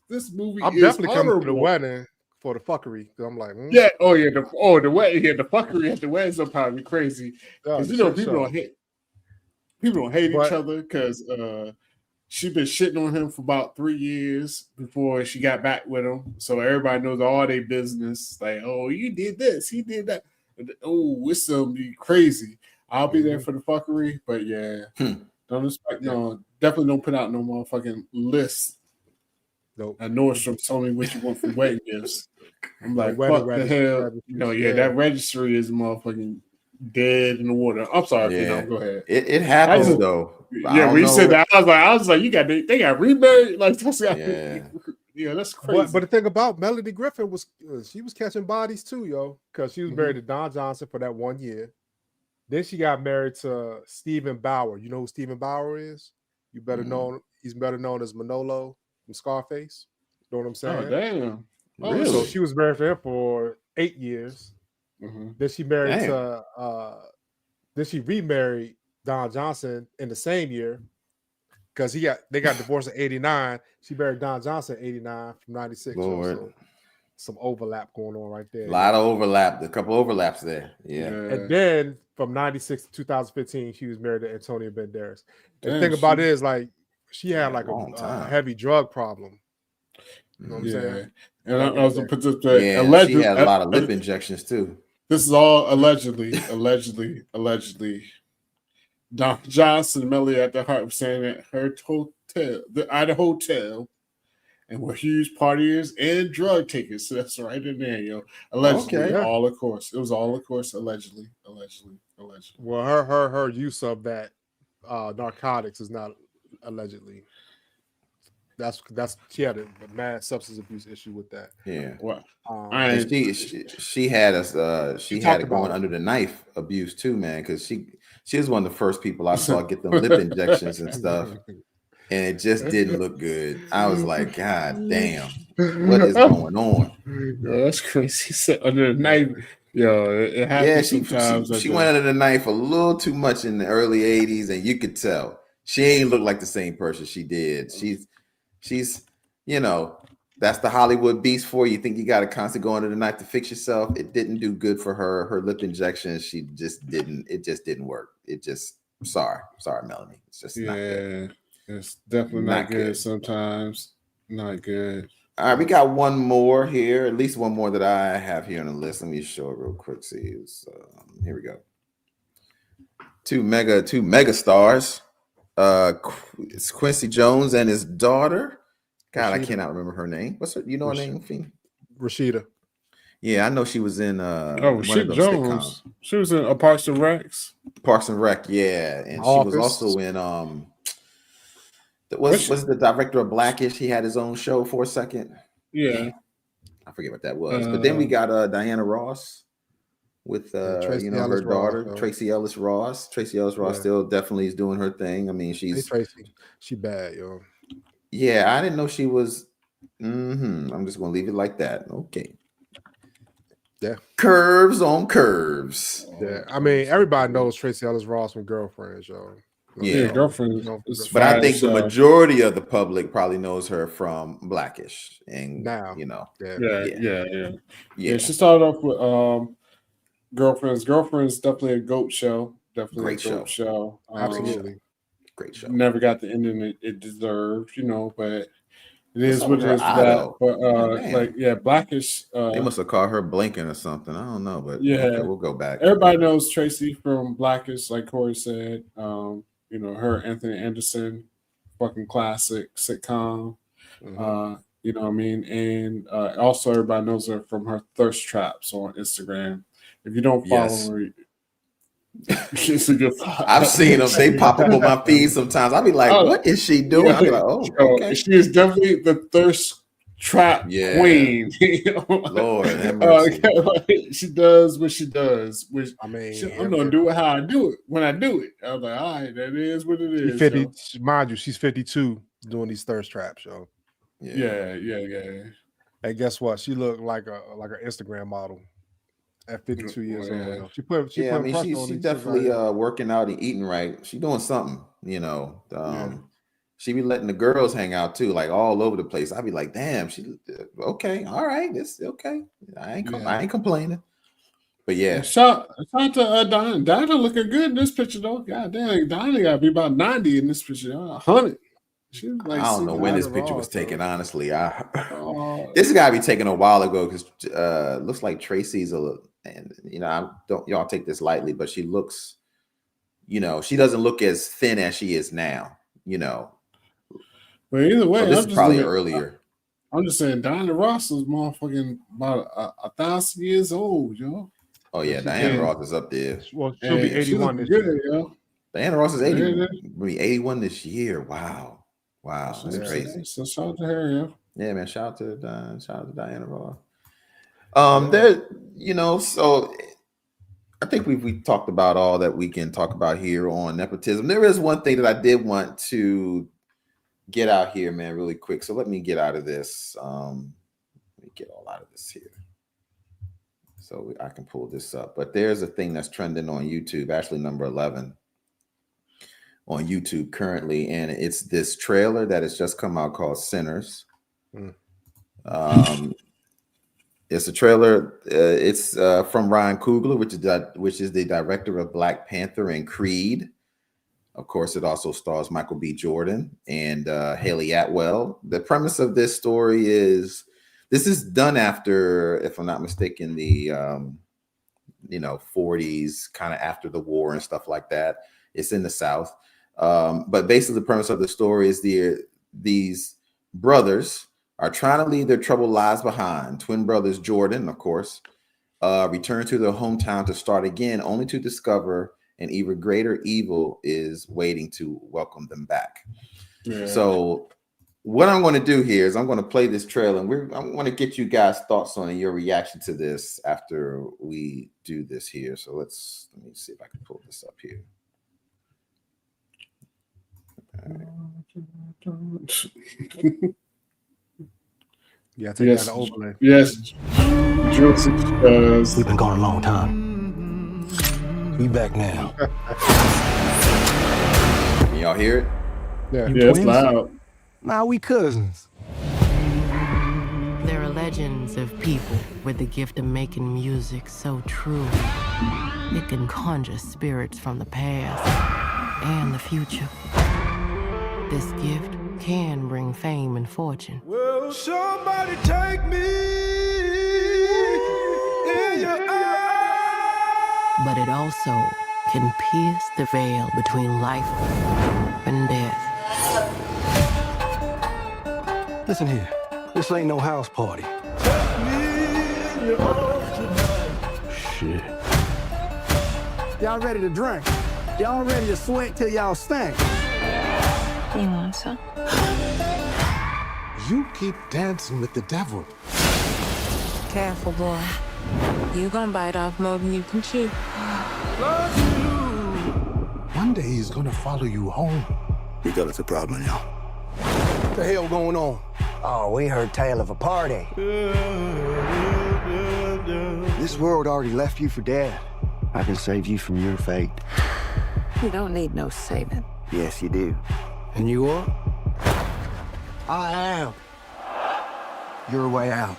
This movie I'm is definitely honorable. coming to the wedding for the fuckery. I'm like, yeah, the wedding, the fuckery at the wedding is probably crazy. Because people don't hate each other because she been shitting on him for about 3 years before she got back with him. So everybody knows all their business. Like, oh, you did this, he did that. Oh, it's gonna be crazy. I'll be there for the fuckery, but yeah, don't expect definitely don't put out no motherfucking list. Nope. I Nordstrom told me what you want for wedding gifts. I'm like, fuck the hell. That registry is motherfucking dead in the water. I'm sorry, go ahead. It happens though. Yeah, when you said that, I was like, they got remarried. Like, that's that's crazy. But the thing about Melanie Griffin was she was catching bodies too, yo, because she was married to Don Johnson for that 1 year. Then she got married to Stephen Bauer. You know who Stephen Bauer is? You better know. He's better known as Manolo from Scarface. You know what I'm saying? Oh, damn. Really? So she was married to him for 8 years. Then she married then she remarried Don Johnson in the same year because they got divorced in 89. She married Don Johnson in 89 from 96. So some overlap going on right there. A lot of overlap. A couple overlaps there. Yeah. And then from 96 to 2015, she was married to Antonio Banderas. The thing about it is, like, she had like a heavy drug problem. You know what I'm saying? And I was gonna put this allegedly. She had a lot of lip injections too. This is all allegedly. Don Johnson and Melly at the heart of saying at her hotel, at a hotel, and were huge partiers and drug takers. So that's right in there, yo. Allegedly, all of course. It was all of course allegedly. Well, her use of that narcotics is not allegedly. That's she had a mad substance abuse issue with that. Yeah. Well, she had it going under the knife abuse too, man, because she was one of the first people I saw get them lip injections and stuff, and it just didn't look good. I was like, God damn, what is going on? Yo, that's crazy. Sit under the knife. Yo, it happens sometimes. She went under the knife a little too much in the early 80s, and you could tell she ain't look like the same person she did. She's, that's the Hollywood beast for you. You think you got to constantly go under the knife to fix yourself. It didn't do good for her. Her lip injections, it just didn't work. Sorry, Melanie. It's just not good. It's definitely not good sometimes. Not good. All right, we got one more here, at least one more that I have here on the list. Let me show it real quick. See, here we go. Two mega stars. It's Quincy Jones and his daughter. God, I cannot remember her name. What's her? You know her name, Fiend? Rashida. Yeah, I know she was in one of Shit those Jones. sitcoms. She was in a Parks and Recs. Parks and Rec, yeah, and she was also in was the director of Blackish. He had his own show for a second. Yeah, I forget what that was. But then we got Diana Ross with her daughter, Tracy Ellis Ross. Tracy Ellis Ross still definitely is doing her thing. I mean, Tracy. She bad, yo. Yeah, I didn't know she was. I'm just gonna leave it like that. Okay. Yeah. Curves on curves. Yeah. I mean, everybody knows Tracy Ellis Ross from Girlfriends, yo. Yeah, Girlfriends. But I think the majority of the public probably knows her from Blackish. And now, yeah. She started off with Girlfriends. Girlfriends definitely a GOAT show. Definitely great a GOAT show. Absolutely. Great show. Never got the ending it deserved, but it is what it is for that. But Blackish. They must have called her blinking or something. I don't know, but okay, we'll go back. Everybody knows Tracy from Blackish, like Corey said. Her Anthony Anderson, fucking classic sitcom. You know what I mean? And also everybody knows her from her thirst traps on Instagram. If you don't follow her, it's a good I've seen them. They pop up on my feed sometimes. I'll be like, what is she doing? I'll be like, okay. She is definitely the thirst trap queen. Lord, she does what she does. Which I mean, I'm gonna do it how I do it when I do it. I was like, all right, that is what it is. 50, mind you, she's 52 doing these thirst traps, yo. Yeah. And guess what? She looked like an Instagram model at 52 years old. She put she's definitely working out and eating right. She's doing something, She be letting the girls hang out too, like all over the place. I'd be like, damn, she okay, all right, this okay. I ain't complaining. But yeah. Shout to Diana. Diana looking good in this picture though. God damn, Diana gotta be about 90 in this picture. 100. Like, I don't know when this picture was taken, honestly. This has got to be taken a while ago because looks like Tracy's y'all take this lightly, but she looks, she doesn't look as thin as she is now, But either way, this is probably earlier. I'm just saying, Diana Ross is motherfucking about 1,000 years old, yo. Oh yeah, Diana Ross is up there. Well, she'll be 81 this year. Yo. Diana Ross is 81 this year. Wow, that's crazy. So shout out to her, yo. Yeah, man. Shout out to Diana Ross. So I think we talked about all that we can talk about here on nepotism. There is one thing that I did want to get out here, man, really quick. So let me get out of this. Let me get all out of this here. So I can pull this up. But there's a thing that's trending on YouTube, actually number 11 on YouTube currently. And it's this trailer that has just come out called Sinners. It's a trailer. It's from Ryan Coogler, which is the director of Black Panther and Creed. Of course, it also stars Michael B. Jordan and Haley Atwell. The premise of this story is this is done after, if I'm not mistaken, the 40s, kind of after the war and stuff like that. It's in the South. But basically, the premise of the story is these brothers are trying to leave their troubled lives behind. Twin brothers Jordan, of course, return to their hometown to start again, only to discover an even greater evil is waiting to welcome them back. Yeah. So what I'm going to do here is I'm going to play this trailer, and I'm going to get you guys' thoughts on your reaction to this after we do this here. So let me see if I can pull this up here. All right. Yeah, take that overlay. Yes. We've been gone a long time. We back now. Can y'all hear it? Yeah, it's loud. Nah, we cousins. There are legends of people with the gift of making music so true. It can conjure spirits from the past and the future. This gift can bring fame and fortune. Will somebody take me in your eyes? But it also can pierce the veil between life and death. Listen here, this ain't no house party. you off tonight. Shit. Y'all ready to drink? Y'all ready to sweat till y'all stink? You want some? You keep dancing with the devil. Careful, boy. You gonna bite off more than you can chew. One day he's gonna follow you home. We got us a problem, y'all. What the hell going on? Oh, we heard tale of a party. This world already left you for dead. I can save you from your fate. You don't need no saving. Yes, you do. And you are? I am your way out.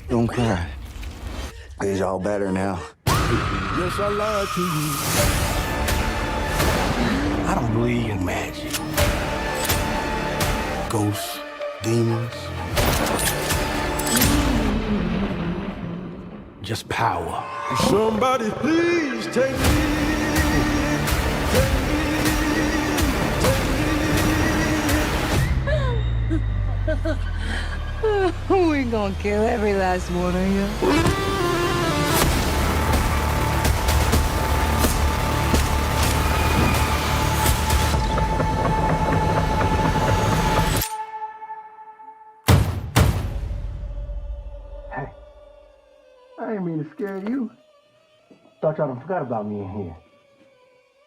Don't cry. It's all better now. Yes, I lied to you. I don't believe in magic. Ghosts, demons. Just power. Somebody please take me. We gonna kill every last one of you. Hey, I didn't mean to scare you. Thought y'all done forgot about me in here.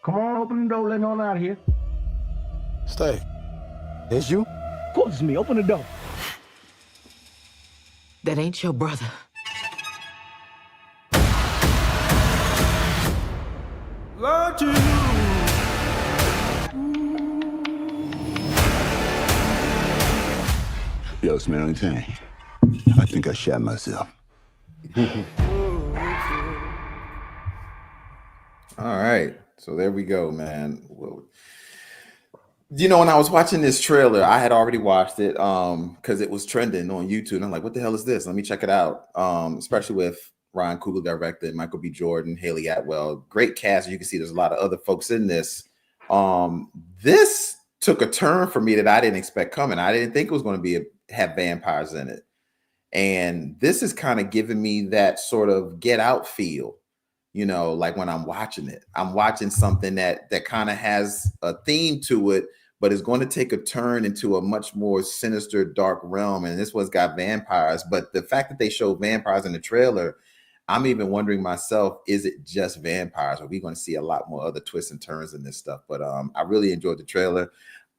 Come on, open the door, let me on out of here. Stay. It's you? Of course it's me, open the door. That ain't your brother. Lied to you. Yo, smell anything? I think I shot myself. All right. So there we go, man. Well, when I was watching this trailer, I had already watched it because it was trending on YouTube. And I'm like, what the hell is this? Let me check it out. Especially with Ryan Coogler directed, Michael B. Jordan, Haley Atwell. Great cast. You can see there's a lot of other folks in this. This took a turn for me that I didn't expect coming. I didn't think it was going to have vampires in it. And this is kind of giving me that sort of Get Out feel. Like when I'm watching it, I'm watching something that kind of has a theme to it, but is going to take a turn into a much more sinister, dark realm. And this one's got vampires. But the fact that they show vampires in the trailer, I'm even wondering myself, is it just vampires? Are we going to see a lot more other twists and turns in this stuff? But I really enjoyed the trailer.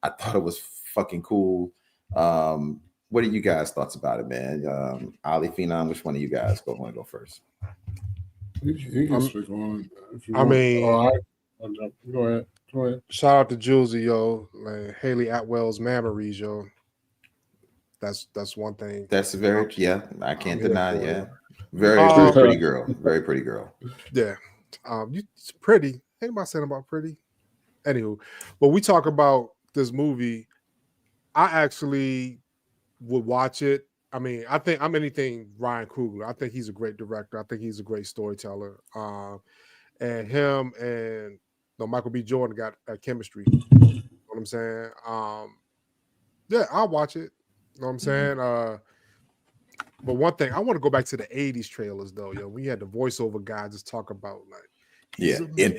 I thought it was fucking cool. What are you guys' thoughts about it, man? Ali, Phenom, which one of you guys want to go first? You can speak on it if you I want. mean, Go ahead. Shout out to Julesy, yo. Like, Haley Atwell's memories, yo. That's one thing. That's very, yeah, I can't deny it. Yeah. Very pretty girl. Very pretty girl. Yeah. It's pretty. Ain't about saying about pretty. Anywho, but we talk about this movie. I actually would watch it. I mean, I think I'm anything Ryan Coogler. I think he's a great director. I think he's a great storyteller. And him and Michael B. Jordan got that chemistry. You know what I'm saying? Yeah, I'll watch it. You know what I'm saying? But one thing, I want to go back to the 80s trailers though, yo. We had the voiceover guy just talk about like,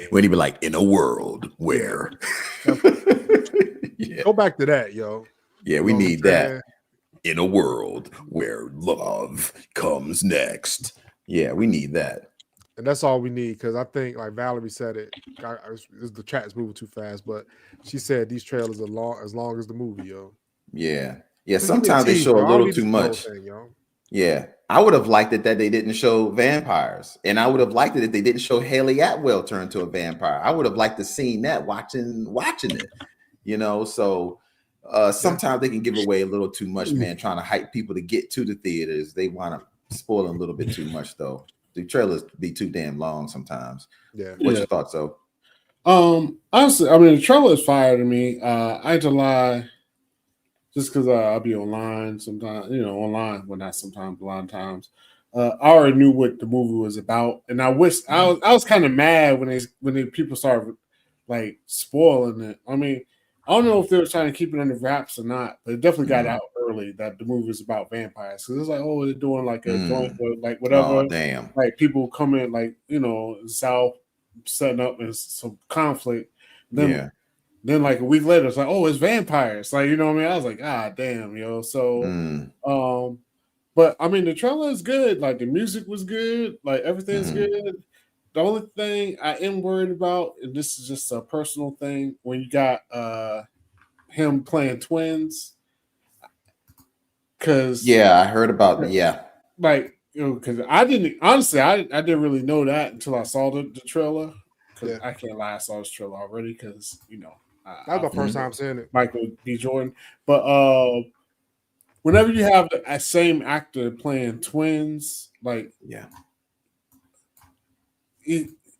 when he be like, in a world where Go back to that, yo. Yeah, we need that. In a world where love comes next. Yeah, we need that. And that's all we need, because I think, like Valerie said it, the chat is moving too fast, but she said these trailers are as long as the movie, yo. Yeah. Yeah, sometimes they show a little too much. Yeah. I would have liked it that they didn't show vampires. And I would have liked it if they didn't show Haley Atwell turn to a vampire. I would have liked to seen that watching it. So sometimes they can give away a little too much, man, trying to hype people to get to the theaters. They want to spoil a little bit too much, though. The trailers be too damn long sometimes. Yeah. What's your thoughts, though? Honestly, I mean, the trailer is fire to me. I ain't to lie, just because I'll be online sometimes, online, well, not sometimes, a lot of times. I already knew what the movie was about, and I wish I was kind of mad when people started like spoiling it. I mean, I don't know if they were trying to keep it under wraps or not, but it definitely got out early that the movie was about vampires. So it's like, oh, they're doing like a joint with like Oh, whatever, damn. like people come in, like, you know, South setting up and some conflict. Yeah. Then like a week later, it's like, oh, it's vampires. Like, you know what I mean? I was like, ah, damn, yo. So, but I mean, the trailer is good. Like the music was good. Like everything's good. The only thing I am worried about, and this is just a personal thing, when you got him playing twins, because I heard about like, you know, because I didn't really know that until I saw the trailer. Because I can't lie, I saw this trailer already. Because, you know, that was my first time seeing it. Michael B. Jordan, but whenever you have the same actor playing twins, like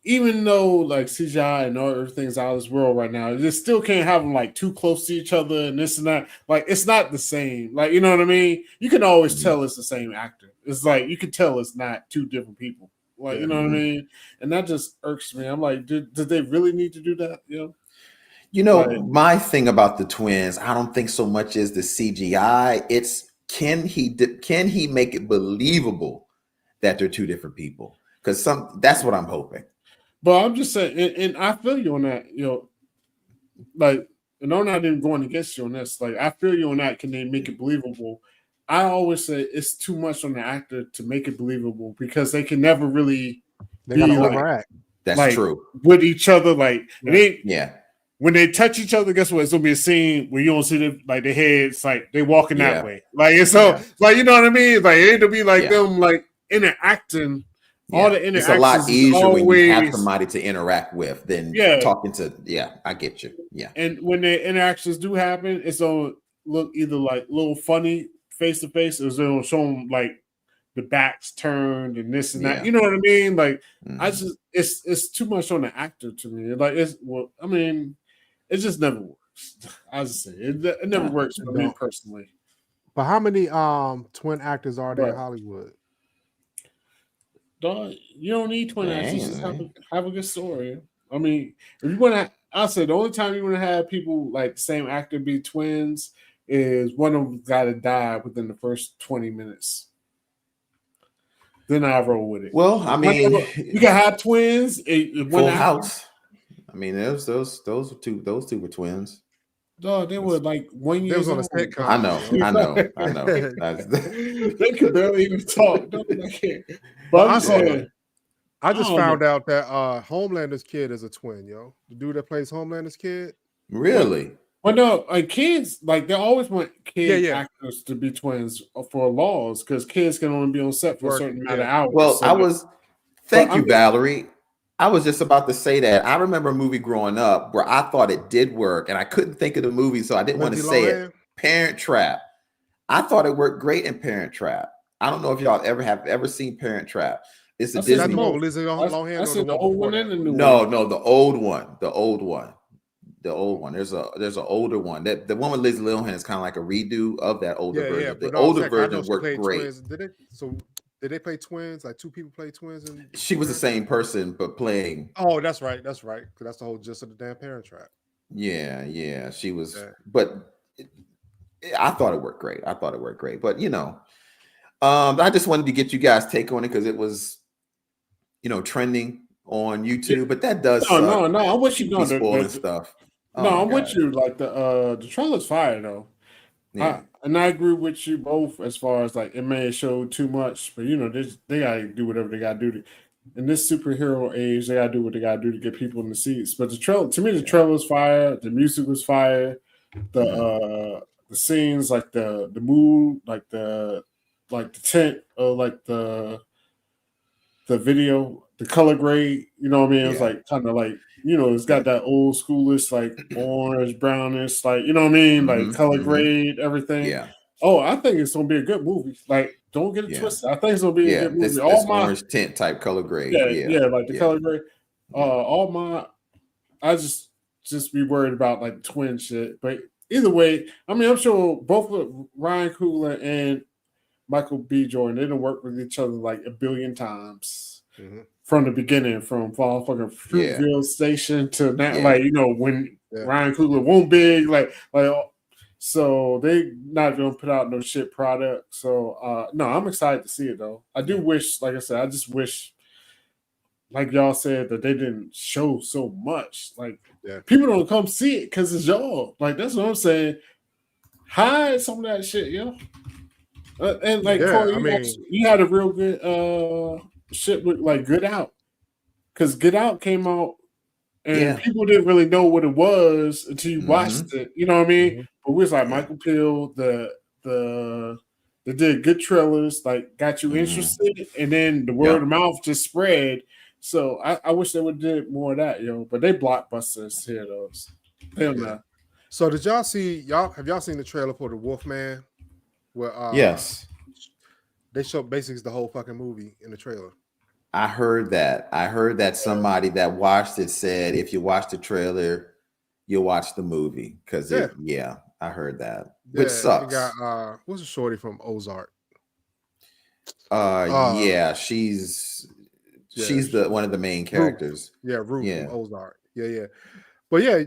even though like CGI and everything's out of this world right now, you still can't have them like too close to each other and this and that. Like it's not the same. Like, you know what I mean? You can always tell it's the same actor. It's like you can tell it's not two different people. Like, you know what I mean? And that just irks me. I'm like, did they really need to do that? You know, my thing about the twins, I don't think so much is the CGI. It's can he make it believable that they're two different people? Because that's what I'm hoping. But I'm just saying, and I feel you on that, you know, like, and I'm not even going against you on this. Like, I feel you on that. Can they make it believable? I always say it's too much on the actor to make it believable because they can never really be like, overact. That's like, true. With each other. Like, yeah. When they touch each other, guess what? It's gonna be a scene where you don't see them like their heads, like they walking that way. Like it's so like, you know what I mean? Like it'll be like them like interacting. All the interactions. It's a lot easier when you have somebody to interact with than talking to. Yeah, I get you. Yeah. And when the interactions do happen, it's gonna look either like a little funny face to face, or it's gonna show them like the backs turned and this and that. You know what I mean? Like I just it's too much on the actor to me. Like I mean, it just never works. I just say it never works for me personally. But how many twin actors are there in Hollywood? Dog, you don't need twin actors. Just have a good story. I mean, if you want to, I said the only time you want to have people like the same actor be twins is one of them got to die within the first 20 minutes. Then I roll with it. Well, I mean, you can have twins. Full House. I mean, those two were twins. Dog, they were like 1 year. They was on a sitcom. I know. They could barely even talk. But I just found out that Homelander's kid is a twin, yo. The dude that plays Homelander's kid. Really? Well, no, like kids, like they always want actors to be twins for laws because kids can only be on set for a certain amount of hours. Well, thank you, Valerie. I was just about to say that. I remember a movie growing up where I thought it did work, and I couldn't think of the movie, so I didn't want to say it. Parent Trap. I thought it worked great in Parent Trap. I don't know if y'all ever seen Parent Trap. It's a Disney movie. The old one and the new one. No, the old one. The old one. There's an older one. The one with Liz Lohan is kind of like a redo of that older version. The older version worked great. Did they play twins? Like two people play twins? She was the same person, but playing. Oh, that's right. That's right. Because that's the whole gist of the damn Parent Trap. Yeah. She was, but I thought it worked great. But I just wanted to get you guys' take on it because it was, trending on YouTube. But that does. No. I'm with you. No, spoiling stuff. I'm with you. Like the trailer's fire though. Yeah. And I agree with you both as far as like it may have showed too much, but they gotta do whatever they gotta do in this superhero age. They gotta do what they gotta do to get people in the seats. But the trailer was fire. The music was fire. The scenes, like the mood, like the tent, like the video, the color grade. You know what I mean? It was like kind of like. It's got that old schoolish, like orange, brownish, like, you know what I mean? Like color grade, everything. Yeah. Oh, I think it's going to be a good movie. Like, don't get it twisted. I think it's going to be a good movie. This orange tint type color grade. Yeah, like the color grade. I just be worried about like twin shit. But either way, I mean, I'm sure both Ryan Coogler and Michael B. Jordan, they done worked with each other like a billion times. Mm-hmm. From the beginning, from fucking Fruitville Station to now, like when Ryan Coogler won't big, like So they not gonna put out no shit product. So no, I'm excited to see it though. I do wish, like I said, I just wish, like y'all said, that they didn't show so much. Like people don't come see it because it's y'all. Like that's what I'm saying. Hide some of that shit, yo. And like Corey, you had a real good shit with like Get Out, because Get Out came out and people didn't really know what it was until you watched it. You know what I mean? But we was like Michael Peel, they did good trailers, like got you interested, and then the word of mouth just spread. So I wish they would did more of that, yo. But they blockbusters here, those. So did y'all see have y'all seen the trailer for the Wolfman? Where yes, they show basically the whole fucking movie in the trailer. I heard that. I heard that somebody that watched it said if you watch the trailer, you'll watch the movie. Because I heard that. Which sucks. Got what's the shorty from Ozark? She's the one of the main characters. Ruth. Ruth from Ozark. Yeah. But yeah,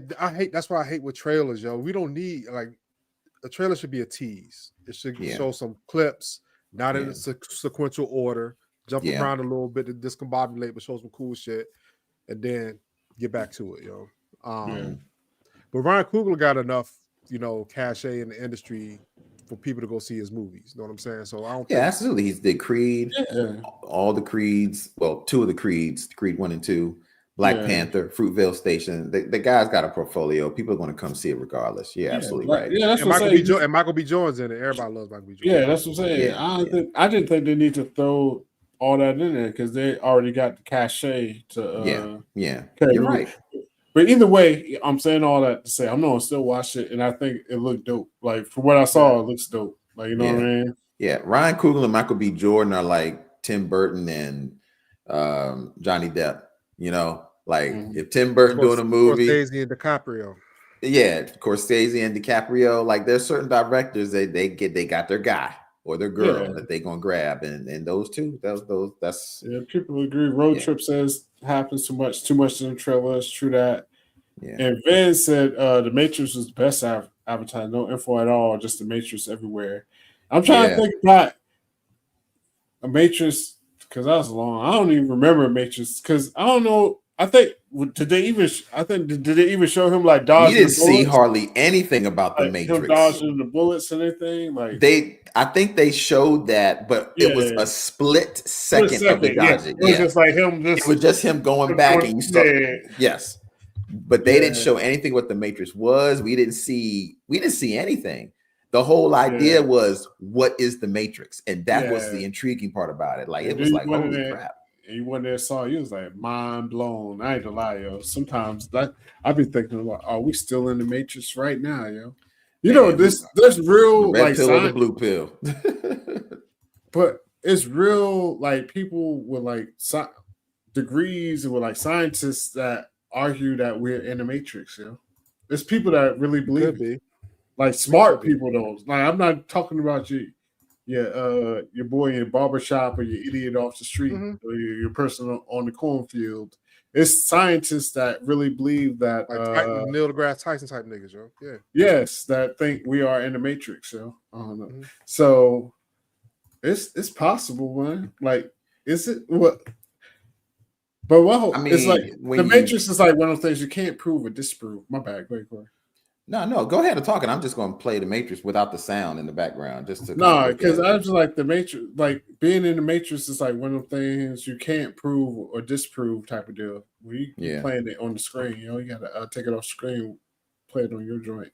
that's why I hate with trailers, yo. We don't need a trailer should be a tease. It should show some clips, not in a sequential order. Jump around a little bit to discombobulate, but show some cool shit, and then get back to it, yo. But Ryan Coogler got enough, cachet in the industry for people to go see his movies. You know what I'm saying? So I don't. Yeah, absolutely. He's did Creed, all the Creeds. Well, 2 of the Creeds, Creed 1 and 2, Black Panther, Fruitvale Station. The guy's got a portfolio. People are going to come see it regardless. Yeah, absolutely right. Yeah, that's and what Michael B. And Michael B. Jordan's in it. Everybody loves Michael B. Jordan. Yeah, that's what I'm saying. I didn't think they need to throw all that in there because they already got the cachet to you're right. But either way, I'm saying all that to say I'm gonna still watch it, and I think it looked dope. Like from what I saw, it looks dope. Like you know what I mean? Yeah, Ryan Coogler and Michael B. Jordan are like Tim Burton and Johnny Depp. If Tim Burton doing a movie, Scorsese and DiCaprio. Yeah, Scorsese and DiCaprio. Like there's certain directors they got their guy or their girl that they gonna grab, and those two, that's people agree. Road Trip says happens too much in the trailers. True that. Yeah. And Van said the Matrix was the best advertising, no info at all, just the Matrix everywhere. I'm trying to think about a Matrix because that was long. I don't even remember a Matrix because I don't know. I think did they even show him like dodging? You didn't see hardly anything about the Matrix. Him dodging the bullets and anything. Like I think they showed that, but it was a split second of the dodging. It was just like him. It was just him going back, and you saw. Yes, but they didn't show anything what the Matrix was. We didn't see anything. The whole idea was what is the Matrix, and that was the intriguing part about it. Like it was like holy crap. And you went there, saw you was like mind blown. I ain't gonna lie, yo. Sometimes I've been thinking about, are we still in the Matrix right now, yo? There's real the red like pill or the blue pill. But it's real like people with like degrees and with like scientists that argue that we're in the Matrix, yo. There's people that really believe it. Like smart people though. Like I'm not talking about you. Your boy in the barbershop or your idiot off the street or your person on the cornfield. It's scientists that really believe that like Neil deGrasse Tyson type niggas, yo. Yeah. Yes, that think we are in the Matrix, yo. I don't know. So it's possible, man. Like, is it what? But it's like the Matrix is like one of those things you can't prove or disprove. My bad. Go ahead, Corey. No, go ahead and talk. And I'm just going to play the Matrix without the sound in the background, just to. No, because I was like the Matrix, like being in the Matrix is like one of the things you can't prove or disprove type of deal. When you playing it on the screen, you got to take it off the screen, play it on your joint.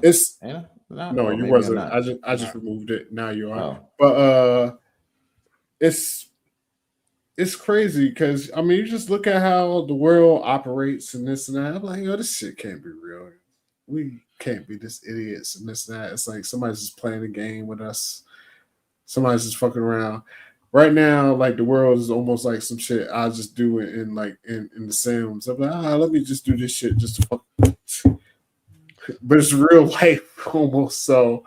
It's no, you wasn't. I just removed it. Now you are. But it's crazy because I mean you just look at how the world operates and this and that. I'm like, yo, this shit can't be real. We can't be this idiots and this and that. It's like somebody's just playing a game with us. Somebody's just fucking around. Right now, like the world is almost like some shit I'll just do it in like in the Sims. I'm like, let me just do this shit just to fuck. But it's real life almost. So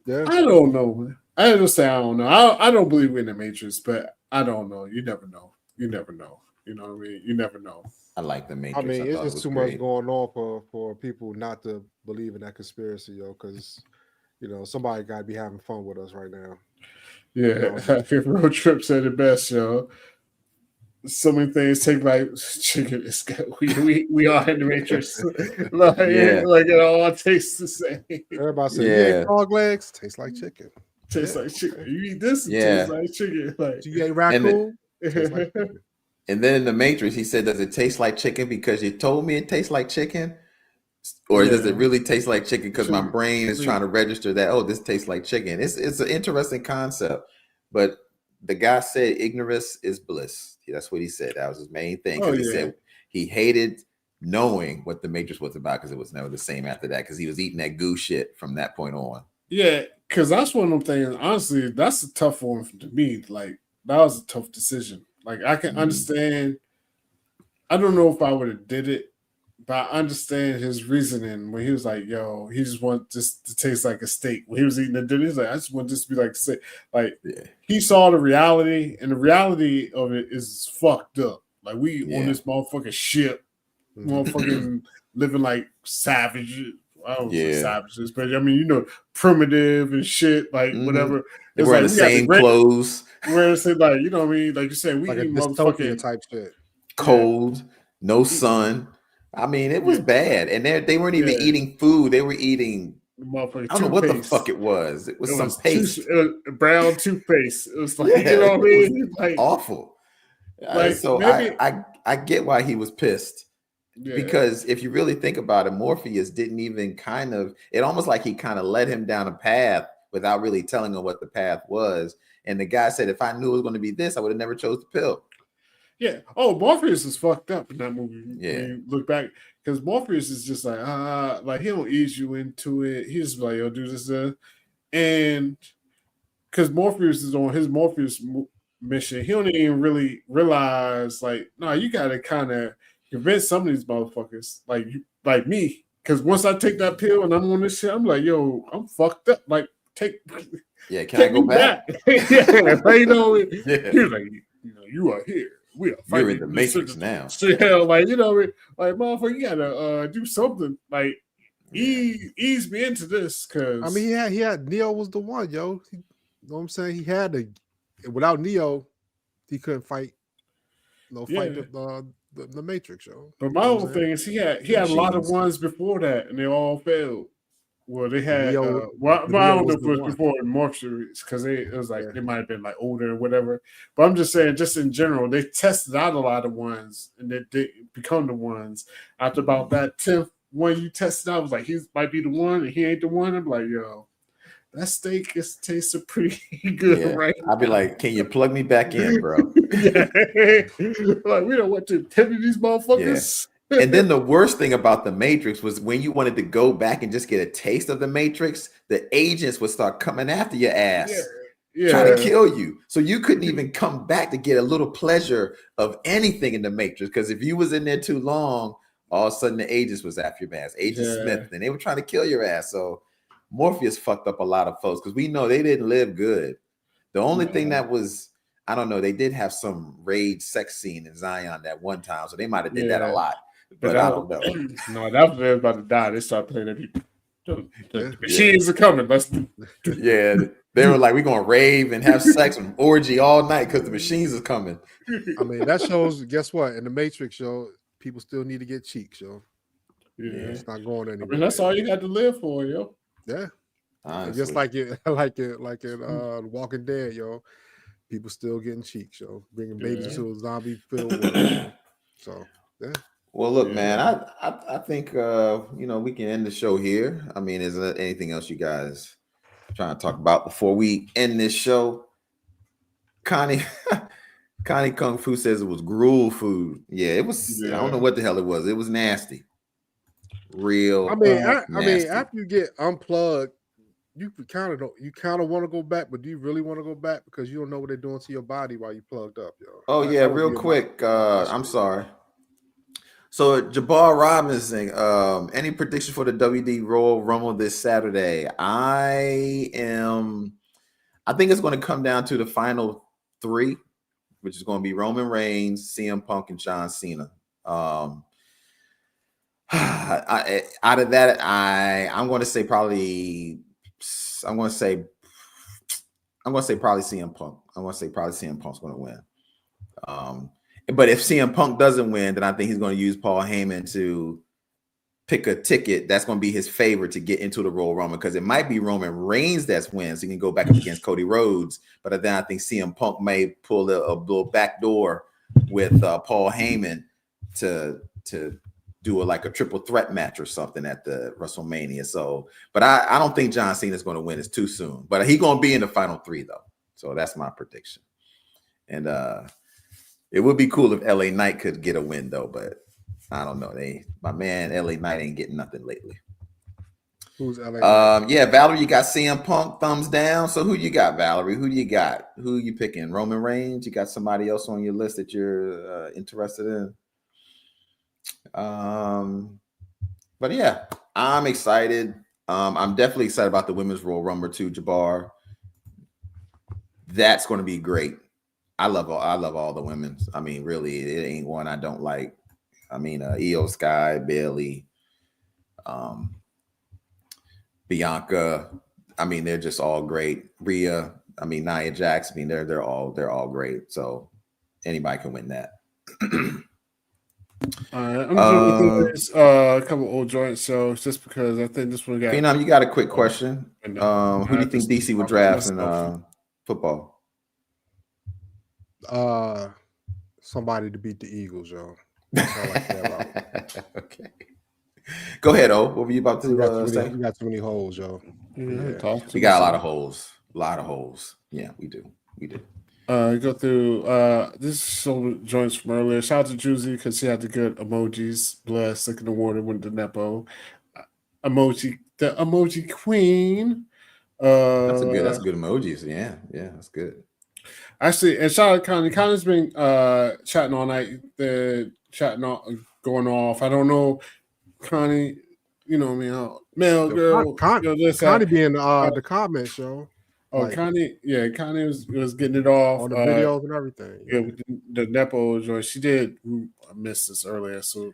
I don't know, man. I don't know. I don't believe we're in the Matrix, but I don't know. You never know. You know what I mean? You never know. I like the Matrix. I mean, it's just too great. much going on for people not to believe in that conspiracy, yo. Because somebody got to be having fun with us right now. Yeah, I think Road Trip said it best, yo. So many things take like chicken. We all in the Matrix. like it all tastes the same. Everybody said, "You ate frog legs, tastes like chicken. Tastes like chicken. You eat this, it tastes like chicken. Like you ate raccoon, tastes like chicken." And then in the Matrix, he said, "Does it taste like chicken because you told me it tastes like chicken, or does it really taste like chicken because my brain is trying to register that this tastes like chicken?" It's an interesting concept, but the guy said ignorance is bliss. That's what he said. That was his main thing. He said he hated knowing what the Matrix was about because it was never the same after that because he was eating that goo shit from that point on. Yeah, because that's one of them things. Honestly, that's a tough one to me. Like that was a tough decision. Like I can understand. I don't know if I would have did it, but I understand his reasoning when he was like, "Yo, he just wants this to taste like a steak." When he was eating the dinner, he's like, "I just want this to be like a steak." Like he saw the reality, and the reality of it is fucked up. Like we on this motherfucking ship, motherfucking living like savages. I don't say savages, but I mean, primitive and shit, like whatever. They wear the same clothes. Where it's like, you know what I mean? Like you said, we like eat a dystopia type shit. Cold, no sun. I mean, it was bad, and they weren't even eating food; they were eating. I don't know what the fuck it was. It was some paste, brown toothpaste. It was like you know what I mean, like awful. Like so maybe, I get why he was pissed because if you really think about it, Morpheus didn't even it almost like he kind of led him down a path without really telling him what the path was. And the guy said, "If I knew it was going to be this, I would have never chose the pill." Yeah. Oh, Morpheus is fucked up in that movie. Yeah. When you look back, because Morpheus is just like he don't ease you into it. He's just like, "Yo, do this," and because Morpheus is on his Morpheus mission, he don't even really realize like, no, you got to kind of convince some of these motherfuckers, like me, because once I take that pill and I'm on this shit, I'm like, yo, I'm fucked up. Like, can I go back? Yeah, like, He's like, you are here. We are fighting. You're in the Matrix now. Like, like motherfucker, you gotta do something. Like, ease me into this, because I mean, he had Neo was the one, yo. You know what I'm saying? He had to. Without Neo, he couldn't fight. Fight the Matrix, yo. But my whole thing is he had a lot of ones before that, and they all failed. Well, they had. I don't know if it was before Morpheus because it was like they might have been like older or whatever. But I'm just saying, just in general, they tested out a lot of ones, and they become the ones. After about that 10th one you tested out, I was like, he might be the one, and he ain't the one. I'm like, yo, that steak tastes pretty good, right? I'll be like, can you plug me back in, bro? Like we don't want to tempt these motherfuckers. And then the worst thing about the Matrix was when you wanted to go back and just get a taste of the Matrix, the agents would start coming after your ass, trying to kill you. So you couldn't even come back to get a little pleasure of anything in the Matrix. Because if you was in there too long, all of a sudden the agents was after your ass, Agent Smith, and they were trying to kill your ass. So Morpheus fucked up a lot of folks because we know they didn't live good. The only thing that was, I don't know, they did have some rage sex scene in Zion that one time, so they might have did that a lot. But I don't know. No, that was about to die. They started playing that people. The machines are coming. They were like, we're gonna rave and have sex and orgy all night because the machines are coming. I mean, that shows. Guess what? In the Matrix, yo, people still need to get cheeks, yo. Yeah, it's not going anywhere. I mean, that's all you got to live for, yo. Yeah, just like in Walking Dead, yo. People still getting cheeks, yo. Bringing babies to a zombie filled world. So yeah. Well, look, man, I think we can end the show here. I mean, is there anything else you guys trying to talk about before we end this show? Connie Kung Fu says it was gruel food. Yeah, it was. I don't know what the hell it was. It was nasty. Real. I mean, after you get unplugged, you kind of want to go back, but do you really want to go back because you don't know what they're doing to your body while you plugged up, yo? Oh yeah, real quick. I'm sorry. So Jabbar Robinson, any prediction for the WD Royal Rumble this Saturday? I think it's going to come down to the final 3 which is going to be Roman Reigns, CM Punk, and John Cena. Out of that, I'm going to say probably CM Punk. I'm going to say probably CM Punk's going to win. But if CM Punk doesn't win, then I think he's going to use Paul Heyman to pick a ticket that's going to be his favorite to get into the Royal Rumble, because it might be Roman Reigns that's wins. He can go back up against Cody Rhodes, but then I think CM Punk may pull a little back door with Paul Heyman to do a triple threat match or something at the WrestleMania. So, but I don't think John Cena is going to win. It's too soon. But he's going to be in the final three though. So that's my prediction. And it would be cool if LA Knight could get a win though, but I don't know. My man LA Knight ain't getting nothing lately. Who's LA? Yeah, Valerie, you got CM Punk, thumbs down. So who you got, Valerie? Who do you got? Who you picking? Roman Reigns? You got somebody else on your list that you're interested in? But yeah, I'm excited. I'm definitely excited about the Women's Royal Rumble too, Jabbar. That's going to be great. I love all the women's. I mean, really, it ain't one I don't like. I mean, Io Sky, Bailey, Bianca. I mean, they're just all great. Rhea. I mean, Nia Jax. I mean, they're all great. So anybody can win that. All right, I'm just looking at a couple old joints. So just because I think this one got. Phenom, you got a quick question? Who do you think DC would draft in football? Somebody to beat the Eagles, yo. That's all I care about. Okay. Go ahead, O. What were you about to say? We got too many holes, yo. Yeah. We got a lot of holes. A lot of holes. Yeah, we do. Go through this is some joints from earlier. Shout out to Juicy because she had the good emojis. Bless, second award went to Nepo. The emoji queen. That's good emojis. Yeah, that's good. Actually, and shout out to Connie. Connie's been chatting all night. Going off. I don't know, Connie. You know me, male girl. Connie be in the comments, yo. Oh, Connie, Connie was getting it off on the videos and everything. Yeah, with the Nepo joint. She did. I missed this earlier, so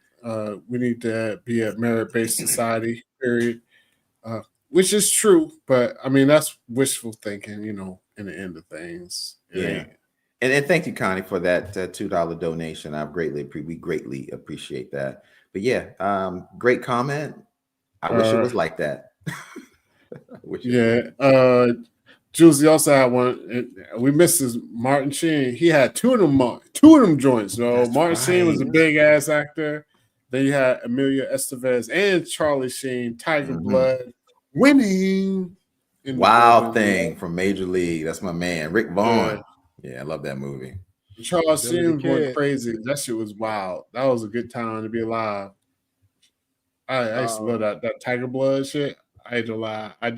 we need to be a merit-based society. Period. Which is true, but I mean that's wishful thinking. You know, in the end of things. Yeah. And thank you, Connie, for that $2 donation. We greatly appreciate that. But yeah, great comment. I wish it was like that. Juicy also had one. We missed his Martin Sheen. He had two of them joints. So Martin Sheen was a big ass actor. Then you had Emilio Estevez and Charlie Sheen, Tiger Blood, winning. Wild Thing from Major League. That's my man, Rick Vaughn. Yeah, I love that movie. Charlie Sheen went crazy. That shit was wild. That was a good time to be alive. I used to love that Tiger Blood shit. I ain't gonna lie. I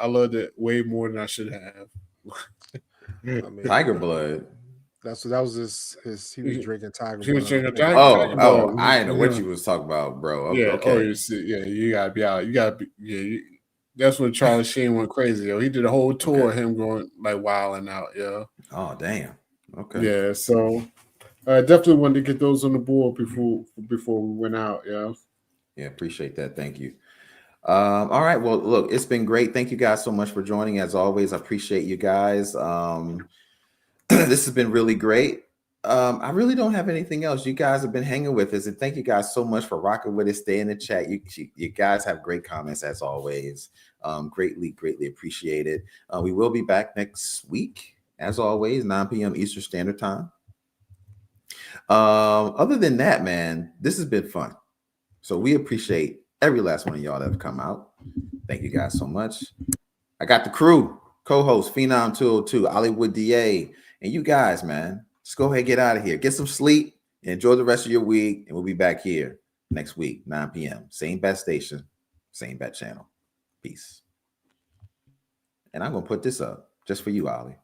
loved it way more than I should have. Tiger Blood. That was his. He was drinking Tiger Blood. He was drinking Tiger Blood. I didn't know what you was talking about, bro. Okay. You gotta be out. You gotta be. Yeah. That's when Charlie Sheen went crazy. Yo. He did a whole tour of him going like wilding out. Yeah. Oh damn. Okay. Yeah. So I definitely wanted to get those on the board before we went out. Yeah. Yeah. Appreciate that. Thank you. All right. Well, look, it's been great. Thank you guys so much for joining. As always, I appreciate you guys. This has been really great. I really don't have anything else. You guys have been hanging with us, and thank you guys so much for rocking with us. Stay in the chat. You guys have great comments as always. Greatly appreciate it. We will be back next week, as always, 9 p.m. Eastern Standard Time. Other than that, man, this has been fun. So we appreciate every last one of y'all that have come out. Thank you guys so much. I got the crew, co-host Phenom 202, Hollywood DA, and you guys, man, just go ahead and get out of here. Get some sleep and enjoy the rest of your week. And we'll be back here next week, 9 p.m. Same bat station, same bat channel. Peace. And I'm going to put this up just for you, Ollie.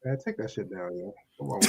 Man, take that shit down, yo. Come on.